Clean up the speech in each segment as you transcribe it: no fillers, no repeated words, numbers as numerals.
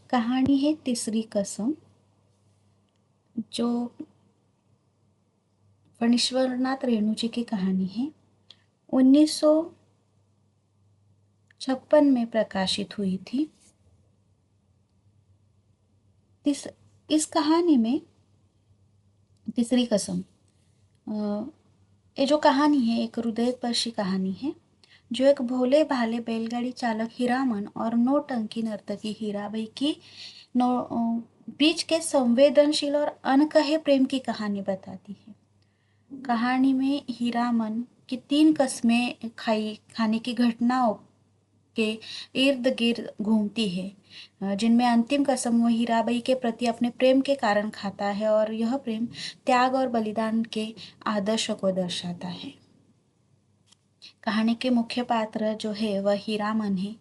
कहानी है तीसरी कसम, जो फणीश्वरनाथ रेणु जी की कहानी है। 1956 में प्रकाशित हुई थी। इस कहानी में तीसरी कसम, ये जो कहानी है एक हृदयस्पर्शी कहानी है, जो एक भोले भाले बैलगाड़ी चालक हीरामन और नौटंकी नर्तकी हीराबाई की बीच के संवेदनशील और अनकहे प्रेम की कहानी बताती है। कहानी में हीरामन की 3 कस्में खाने की घटनाओं के इर्द गिर्द घूमती है, जिनमें अंतिम कसम वो हीराबाई के प्रति अपने प्रेम के कारण खाता है और यह प्रेम त्याग और बलिदान के आदर्श को दर्शाता है। कहानी के मुख्य पात्र जो है वह हीरामन है।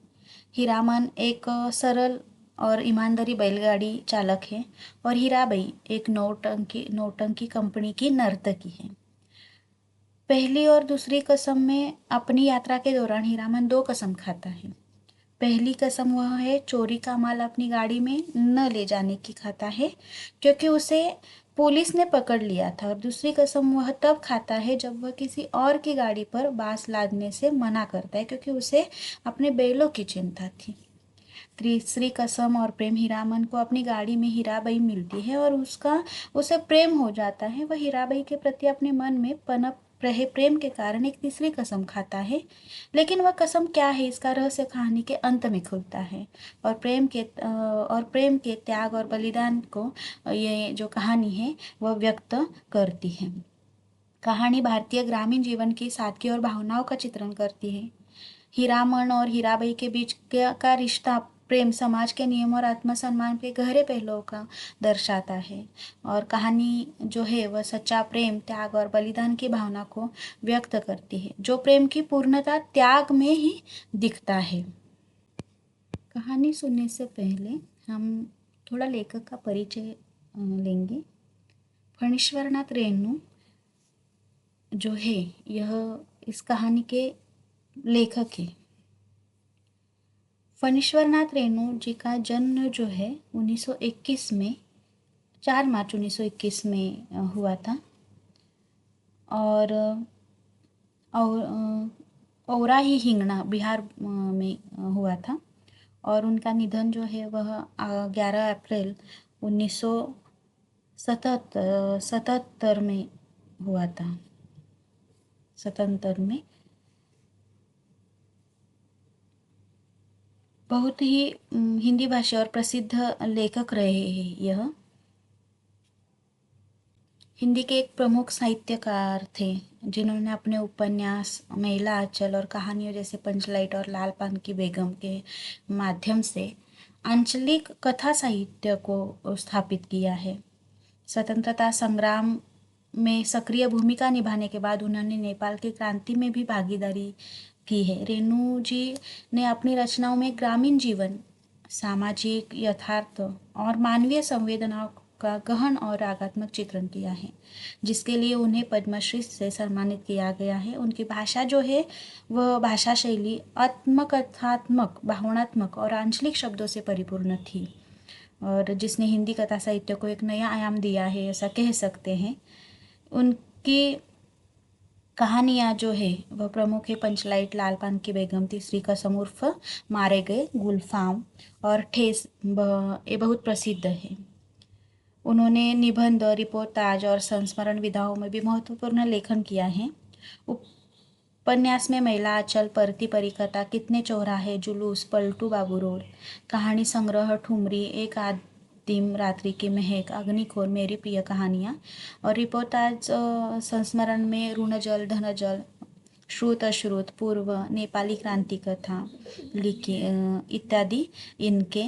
हीरामन एक सरल और ईमानदारी बैलगाड़ी चालक है और हीराबाई एक नौटंकी कंपनी की नर्तकी है। पहली और दूसरी कसम में अपनी यात्रा के दौरान हीरामन 2 कसम खाता है। पहली कसम वह है चोरी का माल अपनी गाड़ी में न ले जाने की खाता है, क्योंकि उसे पुलिस ने पकड़ लिया था। और दूसरी कसम वह तब खाता है जब वह किसी और की गाड़ी पर बांस लादने से मना करता है, क्योंकि उसे अपने बैलों की चिंता थी। तीसरी कसम और प्रेम, हीरामन को अपनी गाड़ी में हीराबाई मिलती है और उसे प्रेम हो जाता है। वह हीराबाई के प्रति अपने मन में पनप रहे प्रेम के कारण एक तीसरी कसम खाता है, लेकिन वह कसम क्या है इसका रहस्य कहानी के अंत में खुलता है। और प्रेम के त्याग और बलिदान को ये जो कहानी है वह व्यक्त करती है। कहानी भारतीय ग्रामीण जीवन की सादगी और भावनाओं का चित्रण करती है। हीरामन और हीराबाई के बीच का रिश्ता प्रेम, समाज के नियम और आत्मसम्मान के गहरे पहलुओं का दर्शाता है। और कहानी जो है वह सच्चा प्रेम, त्याग और बलिदान की भावना को व्यक्त करती है, जो प्रेम की पूर्णता त्याग में ही दिखता है। कहानी सुनने से पहले हम थोड़ा लेखक का परिचय लेंगे। फणीश्वरनाथ रेणु जो है यह इस कहानी के लेखक है। फणीश्वरनाथ रेणु जी का जन्म जो है 1921 में 4 मार्च 1921 में हुआ था और औरा ही हिंगना बिहार में हुआ था। और उनका निधन जो है वह 11 अप्रैल 1977 में हुआ था। 77 में बहुत ही हिंदी भाषा और प्रसिद्ध लेखक रहे हैं। यह हिंदी के एक प्रमुख साहित्यकार थे, जिन्होंने अपने उपन्यास, महिला आंचल और कहानियों जैसे पंचलाइट और लाल पान की बेगम के माध्यम से आंचलिक कथा साहित्य को स्थापित किया है। स्वतंत्रता संग्राम में सक्रिय भूमिका निभाने के बाद उन्होंने नेपाल की क्रांति में भी भागीदारी की है। रेणु जी ने अपनी रचनाओं में ग्रामीण जीवन, सामाजिक यथार्थ और मानवीय संवेदनाओं का गहन और रागात्मक चित्रण किया है, जिसके लिए उन्हें पद्मश्री से सम्मानित किया गया है। उनकी भाषा जो है वह भाषा शैली आत्मकथात्मक, भावनात्मक और आंचलिक शब्दों से परिपूर्ण थी, और जिसने हिंदी कथा साहित्य को एक नया आयाम दिया है, ऐसा कह सकते हैं। उनकी कहानियाँ जो है वह प्रमुख है पंचलाइट, लाल पान की बेगम, तीसरी कसम उर्फ मारे गए गुलफाम और ठेस, ये बहुत प्रसिद्ध है। उन्होंने निबंध, रिपोर्टाज और संस्मरण विधाओं में भी महत्वपूर्ण लेखन किया है। उपन्यास में महिला आंचल, परती परिकथा, कितने चौराहे, जुलूस, पलटू बाबू रोड, कहानी संग्रह ठुमरी, एक आदिम रात्रि की महक, अग्निखोर, मेरी प्रिय कहानियाँ, और रिपोर्टाज संस्मरण में ऋणजल, धनजल, श्रुत अश्रुत, पूर्व, नेपाली क्रांति कथा लिखी इत्यादि इनके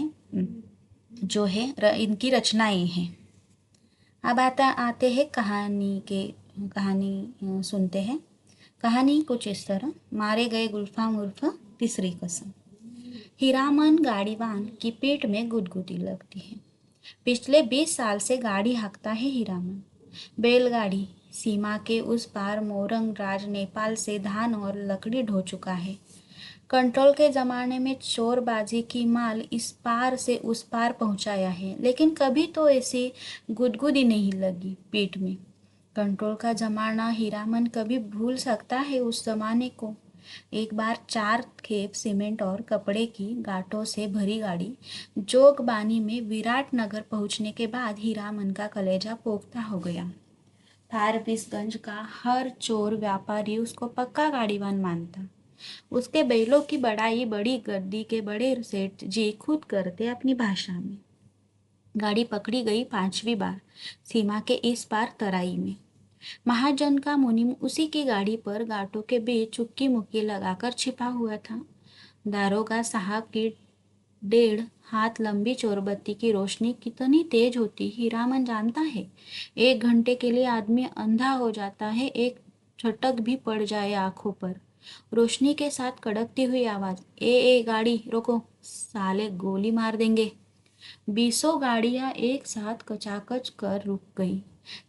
जो है इनकी रचनाएं हैं। अब आते हैं कहानी सुनते हैं। कहानी कुछ इस तरह। मारे गए गुलफाम उर्फ तीसरी कसम। हीरामन गाड़ीवान की पीठ में गुदगुदी लगती है। पिछले 20 साल से गाड़ी हाँकता है हीरामन। बैलगाड़ी सीमा के उस पार मोरंग राज नेपाल से धान और लकड़ी ढो चुका है। कंट्रोल के ज़माने में चोरबाजी की माल इस पार से उस पार पहुंचाया है, लेकिन कभी तो ऐसी गुदगुदी नहीं लगी पीठ में। कंट्रोल का ज़माना हीरामन कभी भूल सकता है उस ज़माने को? एक बार 4 खेप सीमेंट और कपड़े की गांठों से भरी गाड़ी जोगबानी में विराटनगर पहुंचने के बाद हीरामन का कलेजा पोख्ता हो गया। फारबिसगंज का हर चोर व्यापारी उसको पक्का गाड़ीवान मानता। उसके बैलों की बड़ाई बड़ी गद्दी के बड़े सेठ जी खुद करते अपनी भाषा में। गाड़ी पकड़ी गई 5वीं बार सीमा के इस पार तराई में। महाजन का मुनीम उसी की गाड़ी पर गांठों के बीच चुक्की मुक्की लगाकर छिपा हुआ था। दारोगा साहब की 1.5 हाथ लंबी चोरबत्ती की रोशनी कितनी तेज होती हीरामन जानता है। 1 घंटे के लिए आदमी अंधा हो जाता है, एक छटक भी पड़ जाए आंखों पर। रोशनी के साथ कड़कती हुई आवाज, ए गाड़ी रोको, साले गोली मार देंगे। 20 गाड़ियां एक साथ कचाकच कर रुक गई।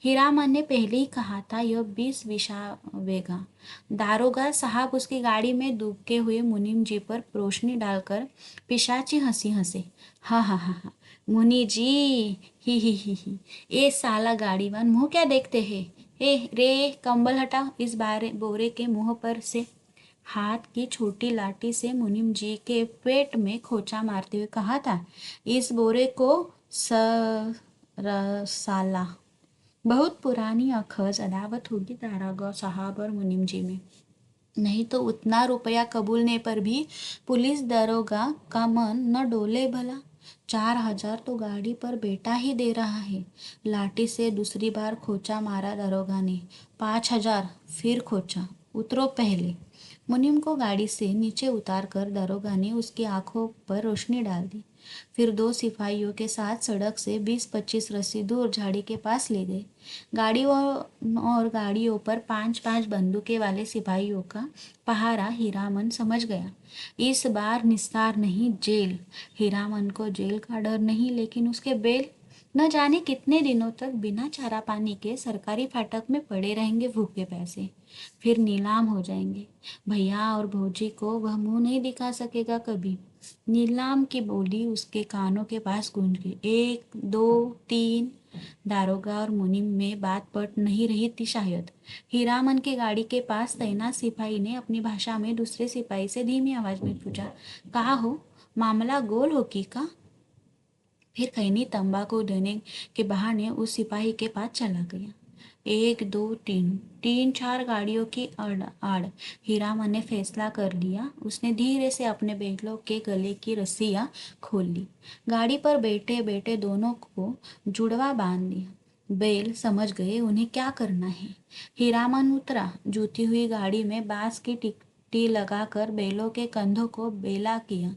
हीरामन ने पहले ही कहा था यह 20 विशावेगा। दारोगा साहब उसकी गाड़ी में दुबके हुए मुनीम जी पर रोशनी डालकर पिशाची हंसी हंसे। हा हा हा हा, मुनि जी, ही, ए साला गाड़ीवान मुंह क्या देखते हैं? ए रे, कंबल हटा इस बोरे के मुंह पर से। हाथ की छोटी लाठी से मुनीम जी के पेट में खोचा मारते हुए कहा था, इस बोरे को साला। बहुत पुरानी अखज अदावत होगी दारोगा साहब और मुनीम जी में। नहीं तो उतना रुपया कबूलने पर भी पुलिस दरोगा का मन न डोले भला। 4,000 तो गाड़ी पर बेटा ही दे रहा है। लाठी से दूसरी बार खोचा मारा दरोगा ने। 5,000, फिर खोचा। उतरो पहले। मुनीम को गाड़ी से नीचे उतारकर दरोगा ने उसकी आंखों पर रोशनी डाल दी। फिर 2 सिपाहियों के साथ सड़क से 20-25 रस्सी दूर झाड़ी के पास ले गए। गाड़ियों और गाड़ियों पर 5-5 बंदूकें वाले सिपाहियों का पहारा हीरामन समझ गया। इस बार निस्तार नहीं, जेल। हीरामन को जेल का डर नहीं, लेकिन उसके बेल न जाने कितने दिनों तक बिना चारा पानी के सरकारी फाटक में पड़े रहेंगे भूखे प्यासे। फिर नीलाम हो जाएंगे। भैया और भौजी को वह मुंह नहीं दिखा सकेगा कभी। नीलाम की बोली उसके कानों के पास गूंज गई। 1, 2, 3। दारोगा और मुनीम में बात पट नहीं रही थी शायद। हीरामन की गाड़ी के पास तैनात सिपाही ने अपनी भाषा में दूसरे सिपाही से धीमी आवाज में पूछा, कहा हो, मामला गोल हो की का? फिर खैनी तंबाकू देने के बहाने उस सिपाही के पास चला गया। 1, 2, 3, 3-4 गाड़ियों की आड़ हीरामन ने फैसला कर लिया। उसने धीरे से अपने बैलों के गले की रस्सियां खोल ली। गाड़ी पर बैठे बैठे दोनों को जुड़वा बांध दिया। बैल समझ गए उन्हें क्या करना है। हीरामन उतरा। जूती हुई गाड़ी में बांस की टिकटी लगाकर बैलों के कंधों को बेला किया।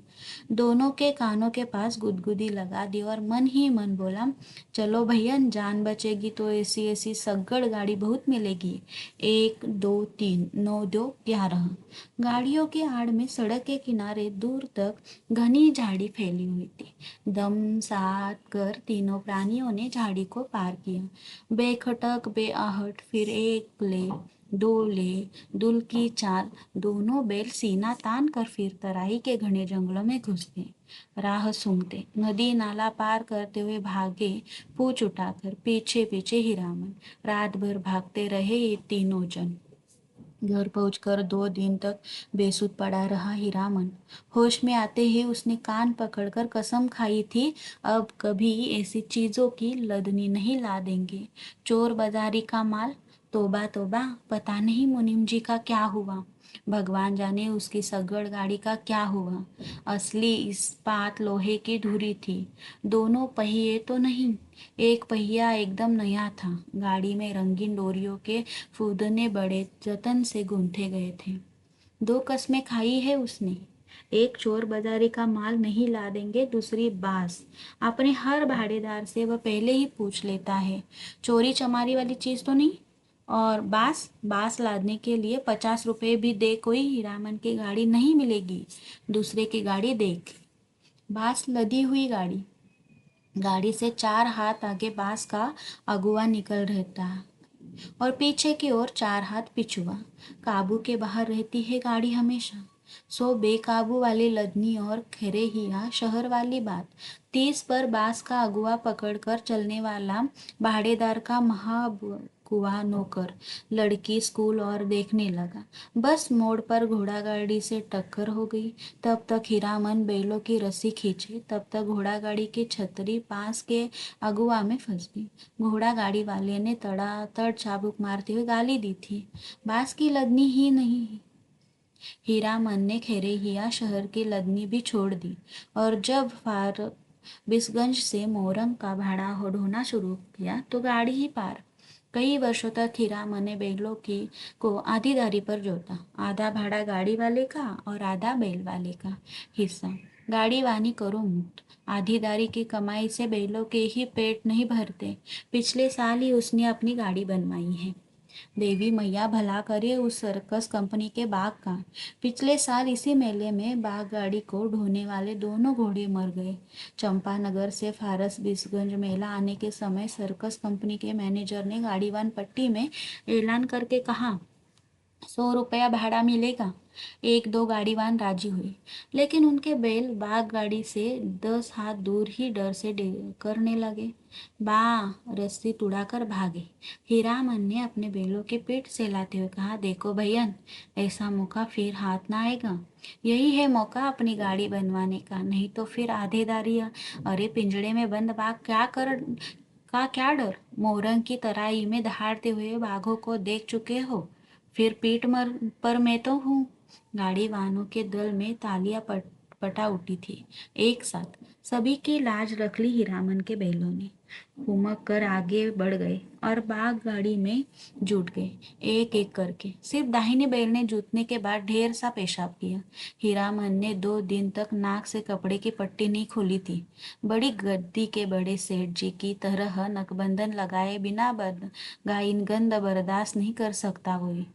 दोनों के कानों के पास गुदगुदी लगा दी और मन ही मन बोला, चलो भैया, जान बचेगी तो ऐसी ऐसी सगड़ गाड़ी बहुत मिलेगी। 1, 2, 3, 9, 2, 11। गाड़ियों की आड़ में सड़क के किनारे दूर तक घनी झाड़ी फैली हुई थी। दम साध कर तीनों प्राणियों ने झाड़ी को पार किया। बेखटक बेआहट, फिर 1 ले, 2 ले, दुल की चाल। दोनों बैल सीना तान कर फिर तराई के घने जंगलों में घुस गए। राह सूंघते नदी नाला पार करते हुए भागे, पूछ उठाकर पीछे पीछे हीरामन। रात भर भागते रहे ये तीनों जन। घर पहुंचकर 2 दिन तक बेसुध पड़ा रहा हीरामन। होश में आते ही उसने कान पकड़कर कसम खाई थी, अब कभी ऐसी चीजों की लदनी नहीं ला देंगे। चोर बाजारी का माल, तोबा तोबा, पता नहीं मुनीम जी का क्या हुआ। भगवान जाने उसकी सगड़ गाड़ी का क्या हुआ। असली इस्पात लोहे की धुरी थी। दोनों पहिए तो नहीं, एक पहिया एकदम नया था। गाड़ी में रंगीन डोरियों के फूदने बड़े जतन से गूंथे गए थे। 2 कस्में खाई है उसने। एक, चोर बाजारी का माल नहीं ला देंगे। दूसरी, बास। अपने हर भाड़ेदार से वह पहले ही पूछ लेता है, चोरी चमारी वाली चीज तो नहीं। और बास, बास लादने के लिए 50 रुपए भी दे कोई हीरामन की गाड़ी नहीं मिलेगी। दूसरे की गाड़ी देख। बास लदी हुई गाड़ी। गाड़ी से 4 हाथ आगे बास का अगुआ निकल रहता है और पीछे की ओर 4 हाथ पिछुआ। काबू के बाहर रहती है गाड़ी हमेशा। सो बेकाबू वाली लदनी और खेरे हिया शहर वाली बात। 30 पर बास का अगुआ पकड़कर चलने वाला भाड़ेदार का महाकुआ नौकर लड़की स्कूल और देखने लगा। बस मोड़ पर घोड़ा गाड़ी से टक्कर हो गई। तब तक हीरामन बैलों की रस्सी खींचे, तब तक घोड़ा गाड़ी की छतरी पास के अगुआ में फंस गई। घोड़ा गाड़ी वाले ने तड़ातड़ चाबुक मारते हुए गाली दी थी, बास की लदनी ही नहीं। हीरामन ने खेरेहिया शहर की लदनी भी छोड़ दी और जब फारबिसगंज से मोरंग का भाड़ा ढोना शुरू किया तो गाड़ी ही पार। कई वर्षों तक हीरामन ने बैलों की को आधी दारी पर जोता, आधा भाड़ा गाड़ी वाले का और आधा बैल वाले का हिस्सा। गाड़ी वानी करो मुक्त, आधी दारी की कमाई से बैलों के ही पेट नहीं भरते। पिछले साल ही उसने अपनी गाड़ी बनवाई है। देवी मैया भला करे उस सर्कस कंपनी के बाघ का। पिछले साल इसी मेले में बाघ गाड़ी को ढोने वाले दोनों घोड़े मर गए। चंपानगर से फारस बिसगंज मेला आने के समय सर्कस कंपनी के मैनेजर ने गाड़ीवान पट्टी में ऐलान करके कहा, 100 रुपया भाड़ा मिलेगा। एक दो गाड़ीवान राजी हुए, लेकिन उनके बैल बाग गाड़ी से 10 हाथ दूर ही डर से करने लगे। बा रस्सी तुड़ाकर भागे। हीरामन ने अपने बैलों की पीठ सहलाते हुए कहा, देखो भैयन, ऐसा मौका फिर हाथ ना आएगा। यही है मौका अपनी गाड़ी बनवाने का, नहीं तो फिर आधेदारिया। अरे पिंजड़े में बंद बाघ क्या डर। मोरंग की तराई में दहाड़ते हुए बाघों को देख चुके हो, फिर पीठ पर मैं तो हूँ। गाड़ी वाहनों के दल में तालियां पटा उठी थी। एक साथ सभी की लाज रख ली हीरामन के बैलों ने। हुमक कर आगे बढ़ गए और बाग गाड़ी में जुट गए, एक एक करके। सिर्फ दाहिने बैल ने जुटने के बाद ढेर सा पेशाब किया। हीरामन ने 2 दिन तक नाक से कपड़े की पट्टी नहीं खोली थी। बड़ी गद्दी के बड़े सेठ जी की तरह नकबंधन लगाए बिना गंध बर्दाश्त नहीं कर सकता कोई।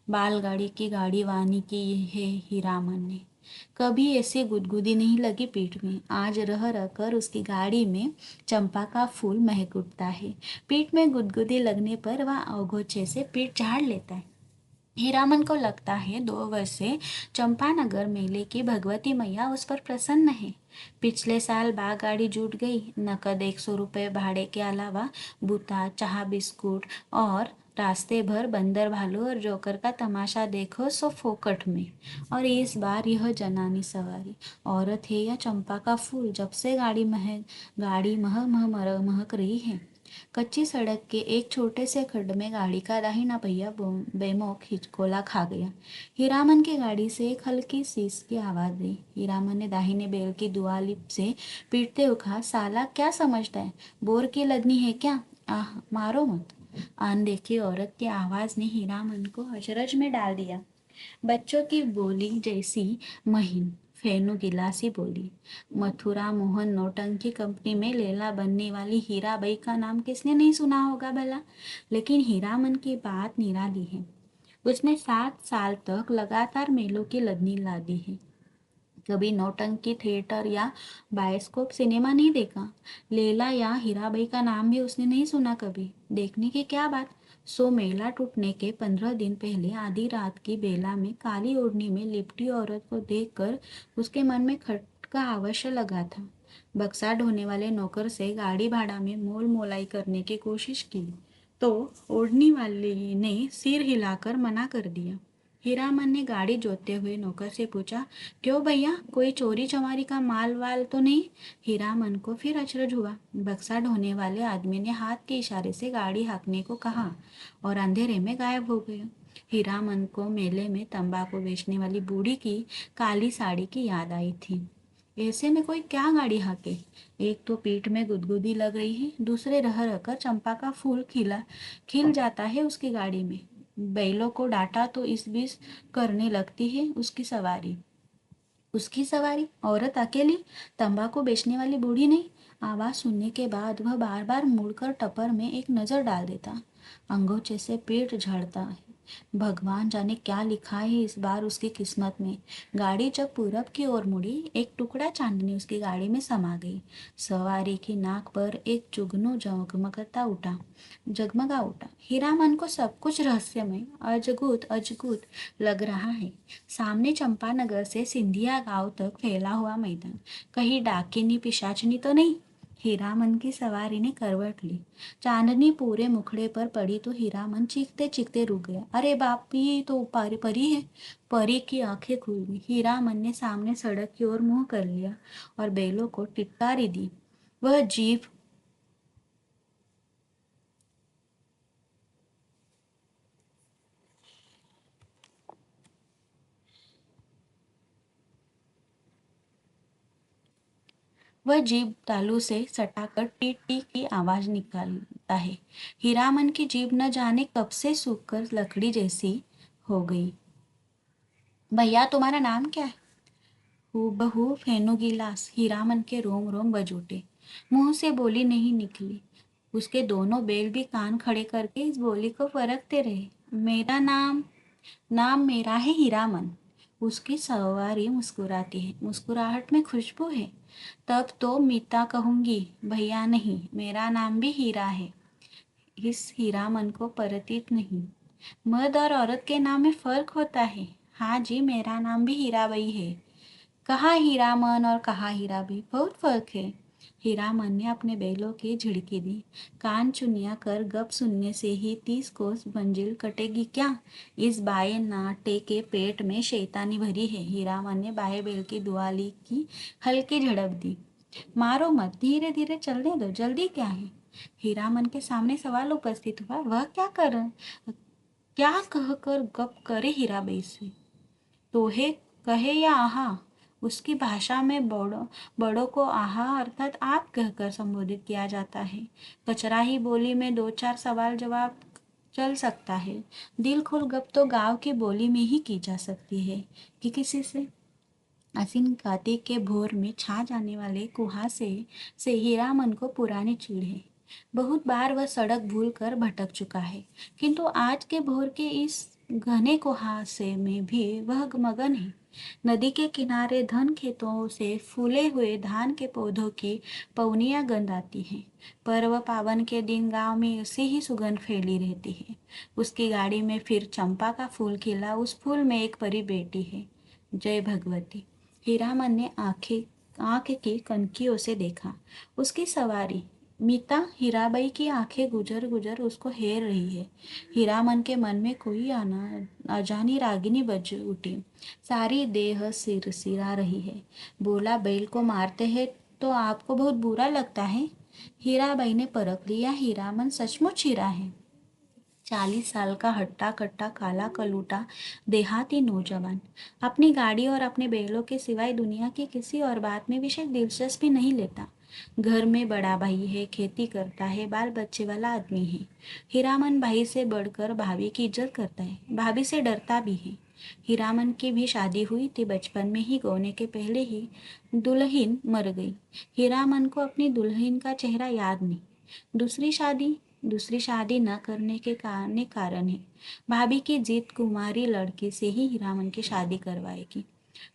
बालगाड़ी की गाड़ी वानी की है हीरामन ने। कभी ऐसे गुदगुदी नहीं लगी पीठ में। आज रह रह कर उसकी गाड़ी में चंपा का फूल महक उठता है। पीठ में गुदगुदी लगने पर वह अघोचे से पीठ झाड़ लेता है। हीरामन को लगता है 2 वर्ष से चंपानगर मेले की भगवती मैया उस पर प्रसन्न है। पिछले साल बाग गाड़ी जुट गई। नकद 100 रुपये भाड़े के अलावा बूता, चाह, बिस्कुट और रास्ते भर बंदर, भालू और जोकर का तमाशा देखो सो फोकट में। और इस बार यह जनानी सवारी औरत है या चंपा का फूल, जब से गाड़ी महक रही है। कच्ची सड़क के एक छोटे से खड्ड में गाड़ी का दाहिना पहिया बेमौक हिचकोला खा गया। हीरामन की गाड़ी से एक हल्की सीस की आवाज आई। हीरामन ने दाहिने बैल की दुआली से पीटते हुए कहा, साला क्या समझता है, बोर की लदनी है क्या? आह, मारो मत। अनदेखी औरत की आवाज ने हीरामन को अचरज में डाल दिया। बच्चों की बोली जैसी महीन फेनू गिलासी बोली। मथुरा मोहन नौटंकी कंपनी में लेला बनने वाली हीराबाई का नाम किसने नहीं सुना होगा भला। लेकिन हीरामन की बात निराली है। उसने 7 साल तक लगातार मेलों की लदनी लादी है। कभी नौटंकी थिएटर या बायोस्कोप सिनेमा नहीं देखा। लैला या हीराबाई का नाम भी उसने नहीं सुना कभी। देखने की क्या बात। सो मेला टूटने के 15 दिन पहले आधी रात की बेला में काली ओढ़नी में लिपटी औरत को देखकर उसके मन में खटका अवश्य लगा था। बक्सा ढोने वाले नौकर से गाड़ी भाड़ा में मोल मोलाई करने की कोशिश की तो ओढ़नी वाले ने सिर हिलाकर मना कर दिया। हीरामन ने गाड़ी जोतते हुए नौकर से पूछा, क्यों भैया, कोई चोरी चमारी का माल वाल तो नहीं? हीरामन को फिर अचरज हुआ। बक्सा ढोने वाले आदमी ने हाथ के इशारे से गाड़ी हाँकने को कहा और अंधेरे में गायब हो गया। हीरामन को मेले में तंबाकू बेचने वाली बूढ़ी की काली साड़ी की याद आई थी। ऐसे में कोई क्या गाड़ी हाँके। एक तो पीठ में गुदगुदी लग रही है, दूसरे रह रहकर चंपा का फूल खिल जाता है उसकी गाड़ी में। बैलों को डांटा तो इस बीच करने लगती है उसकी सवारी औरत अकेली, तंबाकू बेचने वाली बूढ़ी नहीं। आवाज सुनने के बाद वह बार बार मुड़कर टपर में एक नजर डाल देता। अंगोछे से पेट झड़ता है। भगवान जाने क्या लिखा है इस बार उसकी किस्मत में। गाड़ी जब पूरब की ओर मुड़ी, एक टुकड़ा चांदनी उसकी गाड़ी में समा गई। सवारी की नाक पर एक जुगनू जगमगा उठा। हीरामन को सब कुछ रहस्यमय, अजगूत अजगूत लग रहा है। सामने चंपानगर से सिंधिया गांव तक फैला हुआ मैदान। कहीं डाकिनी पिशाचनी तो नहीं। हीरामन की सवारी ने करवट ली। चांदनी पूरे मुखड़े पर पड़ी तो हीरामन चीखते चीखते रुक गया। अरे बाप, ये तो परी है। परी की आंखें खुल गई। हीरामन ने सामने सड़क की ओर मुंह कर लिया और बैलों को टिटकारी दी। वह जीभ वह जीभ तालू से सटाकर टी टी की आवाज निकालता है। हीरामन की जीभ न जाने कब से सूखकर लकड़ी जैसी हो गई। भैया, तुम्हारा नाम क्या है? हूबहू फेनुगिलास। हीरामन के रोम रोम बज उठे। मुंह से बोली नहीं निकली। उसके दोनों बैल भी कान खड़े करके इस बोली को परखते रहे। मेरा नाम नाम मेरा है हीरामन। उसकी सवारी मुस्कुराती है। मुस्कुराहट में खुशबू है। तब तो मीता कहूंगी, भैया नहीं, मेरा नाम भी हीरा है। इस हीरामन को परतित नहीं। मर्द और औरत के नाम में फर्क होता है। हाँ जी, मेरा नाम भी हीराबाई है। कहाँ हीरामन और कहाँ हीराबाई, बहुत फर्क है। हीरामन ने अपने बैलों की झिड़की दी। कान चुनिया कर गप सुनने से ही 30 कोस मंजिल कटेगी क्या? इस बाएं नाटे के पेट में शैतानी भरी है। हीरामन ने बाएं बैल की दुआली की हल्की झड़प दी। मारो मत, धीरे धीरे चलने दो, जल्दी क्या है? हीरामन के सामने सवाल उपस्थित हुआ। वह क्या कह कर गप करे हीराबाई से? तोहे कहे या आहा? उसकी भाषा में बड़ों को आहा अर्थात आप कहकर संबोधित किया जाता है। कचराही बोली में दो चार सवाल जवाब चल सकता है। दिल खुल गप तो गांव की बोली में ही की जा सकती है कि किसी से। आसिन कार्तिक के भोर में छा जाने वाले कुहासे से हीरामन को पुरानी चिढ़ है। बहुत बार वह सड़क भूल कर भटक चुका है, किंतु आज के भोर के इस घने कुहासे में भी वह मगन है। नदी के किनारे धन खेतों से फूले हुए धान के पौधों की पवनियां गंध आती हैं। पर्व पावन के दिन गांव में उसी ही सुगंध फैली रहती है। उसकी गाड़ी में फिर चंपा का फूल खिला। उस फूल में एक परी बेटी है, जय भगवती। हीरामन ने आंख की कनकियों से देखा। उसकी सवारी मीता हीराबाई की आंखें गुजर गुजर उसको हेर रही है। हीरामन के मन में कोई अजानी रागिनी बज उठी। सारी देह सिरसिरा रही है। बोला, बैल को मारते हैं तो आपको बहुत बुरा लगता है? हीराबाई ने परख लिया, हीरामन सचमुच हीरा है। 40 साल का हट्टा कट्टा काला कलूटा देहाती नौजवान अपनी गाड़ी और अपने बैलों के सिवाय दुनिया की किसी और बात में विशेष दिलचस्पी नहीं लेता। घर में बड़ा भाई है, खेती करता है, बाल बच्चे वाला आदमी है। हीरामन भाई से बढ़कर भाभी की इज्जत करता है, भाभी से डरता भी है। हीरामन की भी शादी हुई थी। बचपन में ही गोने के पहले ही दुल्हन मर गई। हीरामन को अपनी दुल्हन का चेहरा याद नहीं। दूसरी शादी दूसरी शादी न करने के कारण है। भाभी की जीत कुमारी लड़की से ही हीरामन की शादी करवाएगी।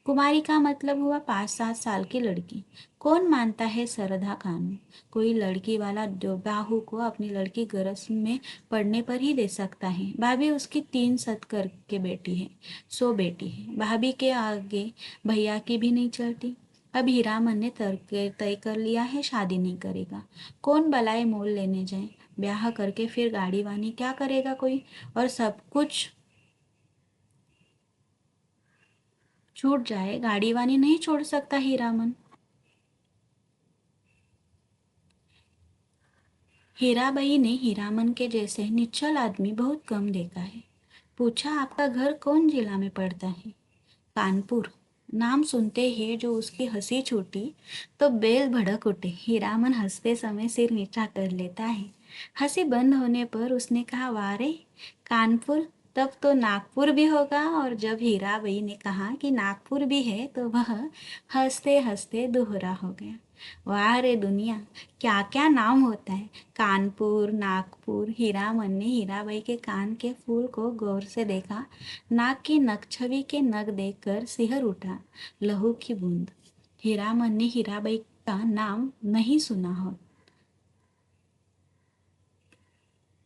कुमारी का मतलब हुआ 5-7 साल की लड़की। कौन मानता है सरधा कानून? कोई लड़की वाला बाहू को अपनी लड़की गरज में पड़ने पर ही दे सकता है। भाभी उसकी 3 सत के बेटी है, 100 बेटी है। भाभी के आगे भैया की भी नहीं चलती। अब हीरामन ने तय कर लिया है, शादी नहीं करेगा। कौन बलाए मोल लेने जाए? ब्याह करके फिर गाड़ी वानी क्या करेगा कोई? और सब कुछ छूट जाए, गाड़ी वानी नहीं छोड़ सकता हीरामन। हीराबाई ने हीरामन के जैसे निश्चल आदमी बहुत कम देखा है। पूछा, आपका घर कौन जिला में पड़ता है? कानपुर। नाम सुनते ही जो उसकी हंसी छूटी तो बैल भड़क उठे। हीरामन हंसते समय सिर नीचा कर लेता है। हंसी बंद होने पर उसने कहा, वारे, कानपुर, तब तो नागपुर भी होगा। और जब हीराबाई ने कहा कि नागपुर भी है तो वह हंसते हंसते दोहरा हो गया। वाह रे दुनिया, क्या क्या नाम होता है। कानपुर, नागपुर। हीरामन ने हीराबाई के कान के फूल को गौर से देखा। नाक की नकछवी के नग देखकर सिहर उठा, लहू की बूंद। हीरामन ने हीराबाई का नाम नहीं सुना हो।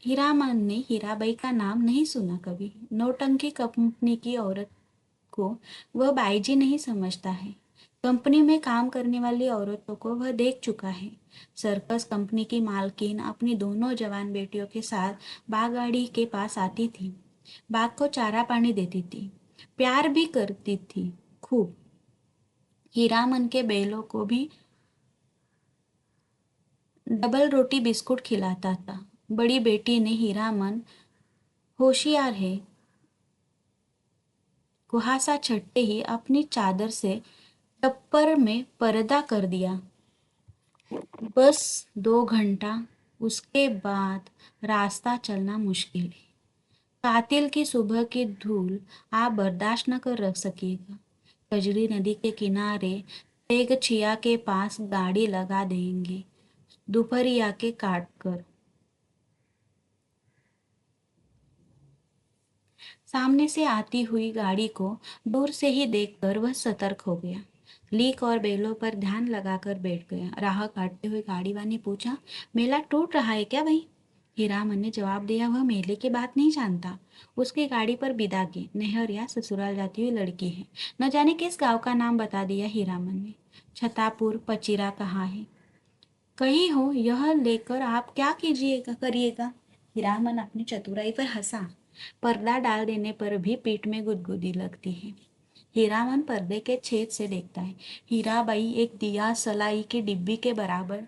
हीरामन ने हीराबाई का नाम नहीं सुना कभी। नौटंकी कंपनी की औरत को वह बाईजी नहीं समझता है। कंपनी में काम करने वाली औरतों को वह देख चुका है। सर्कस कंपनी की मालकिन अपनी दोनों जवान बेटियों के साथ बागगाड़ी के पास आती थी। बाघ को चारा पानी देती थी, प्यार भी करती थी खूब। हीरामन के बैलों को भी डबल रोटी बिस्कुट खिलाता था। बड़ी बेटी ने हीरामन होशियार है कुहासा छटते ही अपनी चादर से टप्पर में पर्दा कर दिया। बस 2 घंटा, उसके बाद रास्ता चलना मुश्किल है। कातिल की सुबह की धूल आप बर्दाश्त न कर रख सकिएगा। कजरी नदी के किनारे तेगछिया के पास गाड़ी लगा देंगे, दोपहरिया के काट कर। सामने से आती हुई गाड़ी को दूर से ही देखकर वह सतर्क हो गया। लीक और बेलों पर ध्यान लगाकर बैठ गया। राह काटते हुए गाड़ी वाले ने पूछा, मेला टूट रहा है क्या भाई? हीरामन ने जवाब दिया, वह मेले की बात नहीं जानता। उसकी गाड़ी पर बिदागी नहर या ससुराल जाती हुई लड़की है। न जाने किस गांव का नाम बता दिया हीरामन ने। छतापुर पचीरा कहाँ है? कहीं हो, यह लेकर आप क्या कीजिएगा करिएगा? हीरामन अपनी चतुराई पर हंसा। पर्दा डाल देने पर भी पीठ में गुदगुदी लगती है। हीरामन पर्दे के छेद से देखता है। हीराबाई एक दिया सलाई की डिब्बी के बराबर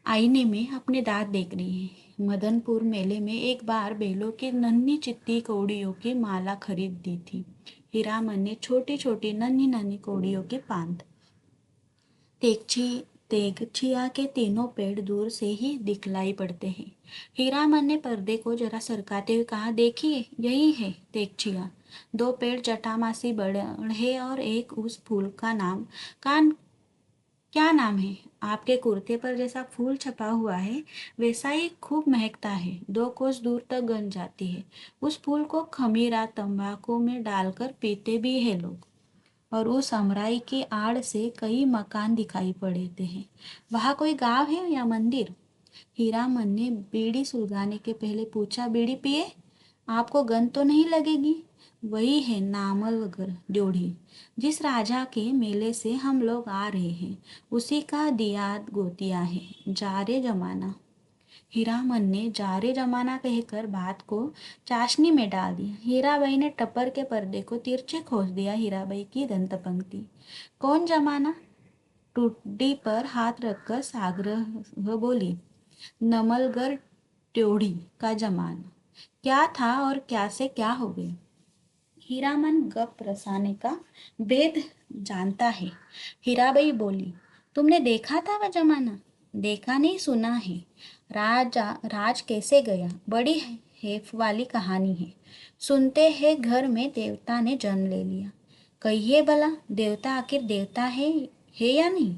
आईने में अपने दांत देख रही है। मदनपुर मेले में एक बार बेलों की नन्ही चित्ती कौड़ियों की माला खरीद दी थी। हीरामन ने छोटी छोटी नन्ही नन्ही कौड़ियों की पांत। तेगछी तेगछिया के तीनों पेड़ दूर से ही दिखलाई पड़ते हैं। हीरामन ने पर्दे को जरा सरकाते हुए कहा, देखिए यही है तेगछिया। 2 पेड़ जटामासी बढ़े और एक उस फूल का नाम कान। क्या नाम है? आपके कुर्ते पर जैसा फूल छपा हुआ है वैसा ही खूब महकता है, 2 कोस दूर तक गंज जाती है। उस फूल को खमीरा तंबाकू में डालकर पीते भी है लोग। और उस अमराई की आड़ से कई मकान दिखाई पड़ते हैं। वहाँ कोई गांव है या मंदिर? हीरामन ने बीड़ी सुलगाने के पहले पूछा, बीड़ी पिए? आपको गंध तो नहीं लगेगी? वही है नामलगर ड्योढ़ी, जिस राजा के मेले से हम लोग आ रहे हैं, उसी का दियाद गोतिया है। जारे जमाना। हीरामन ने जारे जमाना कहकर बात को चाशनी में डाल दिया। हीराबाई ने टप्पर के पर्दे को तिरछे खोस दिया। हीराबाई की दंत पंक्ति। कौन जमाना? टुड्डी पर हाथ रखकर साग्रह बोली, नमलगर ट्योढ़ी का जमाना। क्या था और क्या से क्या हो गया? हीरामन गप रसाने का भेद जानता है। हीराबाई बोली, तुमने देखा था वह जमाना? देखा नहीं, सुना है। राज कैसे गया, बड़ी हेफ वाली कहानी है। सुनते हैं घर में देवता ने जन्म ले लिया। कहिए भला, देवता आखिर देवता है या नहीं?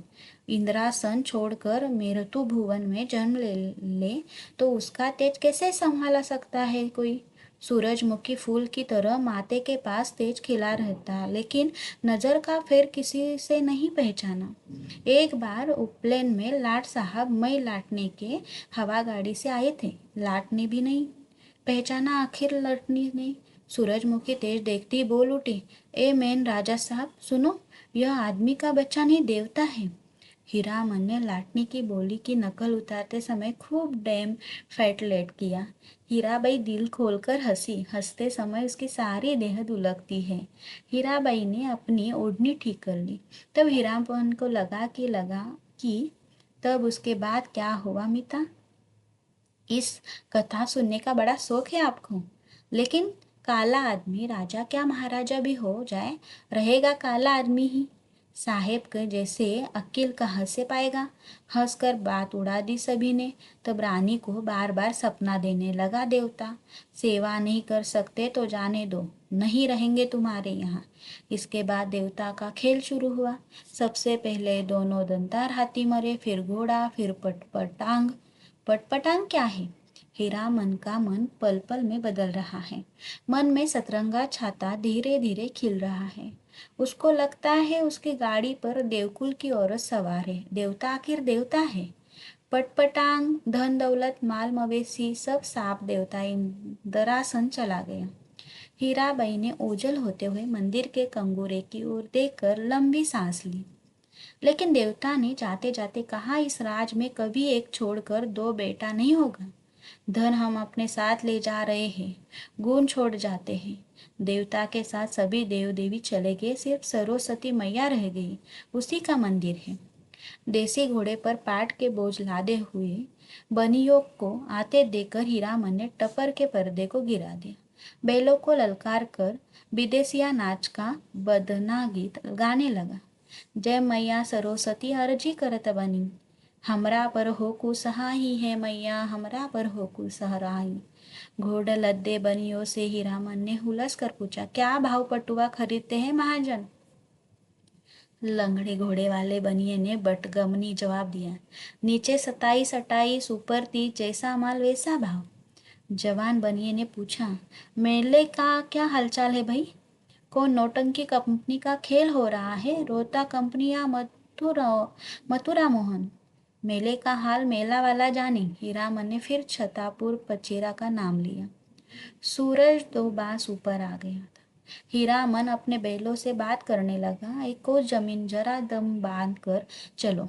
इंद्रासन छोड़कर मेरतु भुवन में जन्म ले तो उसका तेज कैसे संभाला सकता है कोई? सूरजमुखी फूल की तरह माते के पास तेज खिला रहता, लेकिन नजर का फेर किसी से नहीं पहचाना। एक बार उपलेन में लाट साहब मई लाटने के हवा गाड़ी से आए थे, लाटने भी नहीं पहचाना आखिर लटनी ने। सूरजमुखी तेज देखती बोल उठी, ए मैन राजा साहब सुनो, यह आदमी का बच्चा नहीं देवता है। हीरामन ने लाटनी की बोली की नकल उतारते समय खूब डैम फैटलेट किया। हीराबाई दिल खोलकर हंसी। हंसते समय उसकी सारी देह दुलकती है। हीराबाई ने अपनी ओढ़नी ठीक कर ली। तब हीरामन को लगा कि तब उसके बाद क्या हुआ मिता? इस कथा सुनने का बड़ा शौक है आपको। लेकिन काला आदमी राजा क्या महाराजा भी हो जाए, रहेगा काला आदमी ही। साहेब के जैसे अकील कहाँ से पाएगा? हंसकर बात उड़ा दी सभी ने। तब रानी को बार बार सपना देने लगा देवता। सेवा नहीं कर सकते तो जाने दो, नहीं रहेंगे तुम्हारे यहाँ। इसके बाद देवता का खेल शुरू हुआ। सबसे पहले दोनों दंतार हाथी मरे, फिर घोड़ा, फिर पटपटांग। पटपटांग क्या है? हीरा मन का मन पल पल में बदल रहा है। मन में सतरंगा छाता धीरे धीरे खिल रहा है। उसको लगता है उसकी गाड़ी पर देवकुल की औरत सवार है। देवता आखिर देवता है। पटपटांग, धन दौलत, माल मवेशी सब साफ देवता दरासन चला गया। हीराबाई ने ओझल होते हुए मंदिर के कंगोरे की ओर देखकर लंबी सांस ली। लेकिन देवता ने जाते जाते कहा, इस राज में कभी एक छोड़कर दो बेटा नहीं होगा। धन हम अपने साथ ले जा रहे हैं, गुण छोड़ जाते हैं। देवता के साथ सभी देव देवी चले गए, सिर्फ सरस्वती मैया रह गई। उसी का मंदिर है। देसी घोड़े पर पाट के बोझ लादे हुए बनियों को आते देखकर हीरामन ने टपर के पर्दे को गिरा दिया। बैलों को ललकार कर विदेशिया नाच का बदना गीत गाने लगा। जय मैया सरस्वती अर्जी करत बनी, हमरा पर हो कुसहाई है मैया, हमरा पर हो कुसहाई। घोड़ लद्दे बनियों से हीरामन ने हुलस कर पूछा, क्या भाव पटुआ खरीदते हैं महाजन? लंगड़े घोड़े वाले बनिए ने बटगमनी जवाब दिया, नीचे 27-28, ऊपर 30, जैसा माल वैसा भाव। जवान बनिए ने पूछा, मेले का क्या हालचाल है भाई? कौन नौटंकी कंपनी का खेल हो रहा है? रोता कंपनी या मथुरा मथुरा मोहन? मेले का हाल मेला वाला जाने। हीरामन ने फिर छतापुर पचेरा का नाम लिया। सूरज 2 बास ऊपर आ गया था। हीरामन अपने बैलों से बात करने लगा, एक को जमीन जरा दम बांध कर चलो,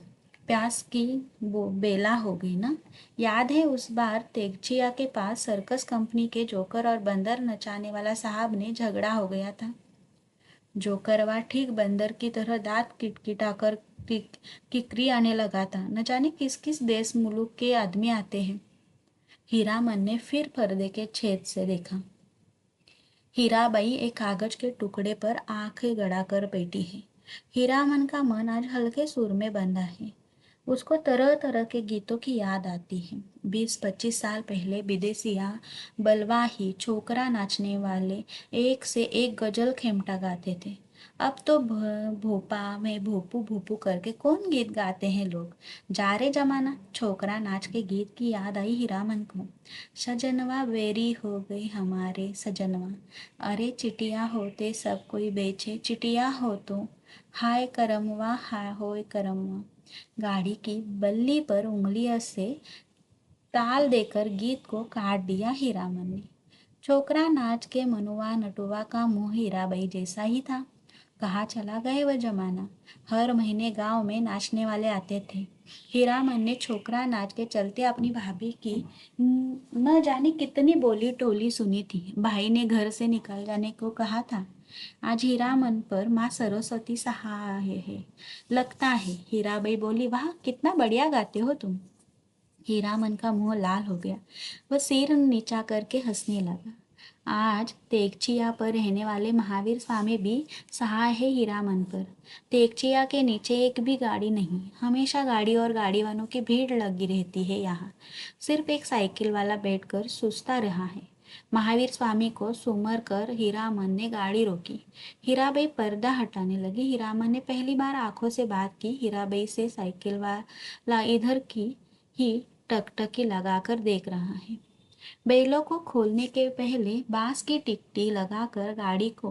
प्यास की वो बेला हो गई ना। याद है उस बार तेगचिया के पास सर्कस कंपनी के जोकर और बंदर नचाने वाला साहब ने झगड़ा हो गया था। जोकरवा ठीक बंदर की तरह दांत किटकिटाकर किकरी आने लगा था। न जाने किस किस देश मुल्क के आदमी आते हैं। हीरामन ने फिर पर्दे के छेद से देखा। हीराबाई एक कागज के टुकड़े पर आंखें गड़ाकर बैठी है। हीरामन का मन आज हल्के सुर में बंधा है। उसको तरह तरह के गीतों की याद आती है। 20-25 साल पहले विदेशिया बलवाही छोकरा नाचने वाले एक से एक गजल खेमटा गाते थे। अब तो भोपा में भोपू भोपू करके कौन गीत गाते हैं लोग। जा रे जमाना। छोकरा नाच के गीत की याद आई हीरामन को। सजनवा बेरी हो गई हमारे सजनवा, अरे चिटिया होते सब कोई बेचे, चिटिया हो तो हाय करमवा, हाय होय करमवा। गाड़ी की बल्ली पर उंगलियों से ताल देकर गीत को काट दिया हीरामन ने। छोकरा नाच के मनुआ नटुआ का मुंह हीराबाई जैसा ही था। कहाँ चला गए वह जमाना। हर महीने गांव में नाचने वाले आते थे। हीरामन ने छोकरा नाच के चलते अपनी भाभी की न जाने कितनी बोली टोली सुनी थी। भाई ने घर से निकल जाने को कहा था। आज हीरामन पर माँ सरस्वती सहाय है लगता है। हीराबाई बोली, वाह कितना बढ़िया गाते हो तुम। हीरामन का मुंह लाल हो गया। वह सिर नीचा करके हंसने लगा। आज तेगचिया पर रहने वाले महावीर स्वामी भी सहाय है हीरामन पर। तेगचिया के नीचे एक भी गाड़ी नहीं, हमेशा गाड़ी और गाड़ी वालों की भीड़ लगी रहती है यहाँ। सिर्फ एक साइकिल वाला बैठकर सुस्ता रहा है। महावीर स्वामी को सुमर कर हीरामन ने गाड़ी रोकी। हीराबाई पर्दा हटाने लगी। हीरामन ने पहली बार आंखों से बात की। हीराबाई से साइकिल वाला इधर की ही टकटकी लगाकर देख रहा है। बैलों को खोलने के पहले बांस की टिकटी लगाकर गाड़ी को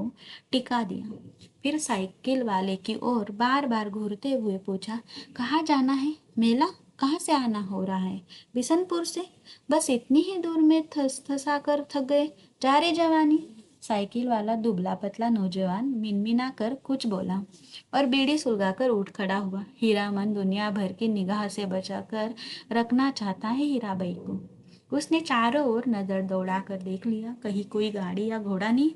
टिका दिया। फिर साइकिल वाले की ओर बार बार घूरते हुए पूछा, कहाँ जाना है? मेला? कहाँ से आना हो रहा है? बिशनपुर से। बस इतनी ही दूर में थस थसा कर थक गए। जा रे जवानी। साइकिल वाला दुबला पतला नौजवान मिनमिना कर कुछ बोला और बीड़ी सुलगाकर उठ खड़ा हुआ। हीरामन दुनिया भर की निगाह से बचाकर रखना चाहता है हीराबाई को। उसने चारों ओर नजर दौड़ा कर देख लिया, कहीं कोई गाड़ी या घोड़ा नहीं।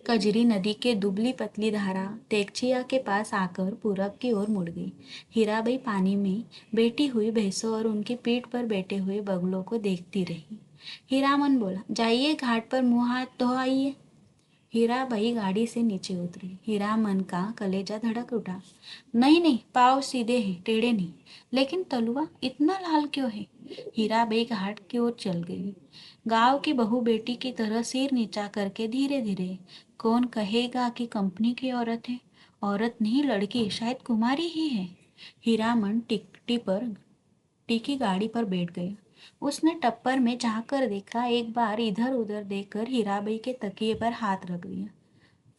कजरी नदी के दुबली पतली धारा तेगचिया के पास आकर पूरब की ओर मुड़ गई। हीराबाई पानी में बैठी हुई भैंसों और उनकी पीठ पर बैठे हुए बगलों को देखती रही। हीरामन बोला, जाइए घाट पर मुंह हाथ धो आइए। हीराबाई गाड़ी से नीचे उतरी। हीरामन का कलेजा धड़क उठा। नहीं नहीं, पाँव सीधे हैं, टेढ़े नहीं। लेकिन तलुआ इतना लाल क्यों है? हीराबाई घाट की ओर चल गई, गांव की बहू बेटी की तरह सिर नीचा करके धीरे धीरे। कौन कहेगा कि कंपनी की औरत है? औरत नहीं, लड़की, शायद कुमारी ही है। हीरामन टिकी गाड़ी पर बैठ गया। उसने टप्पर में झांककर देखा, एक बार इधर उधर देखकर हीराबाई के तकिए पर हाथ रख दिया।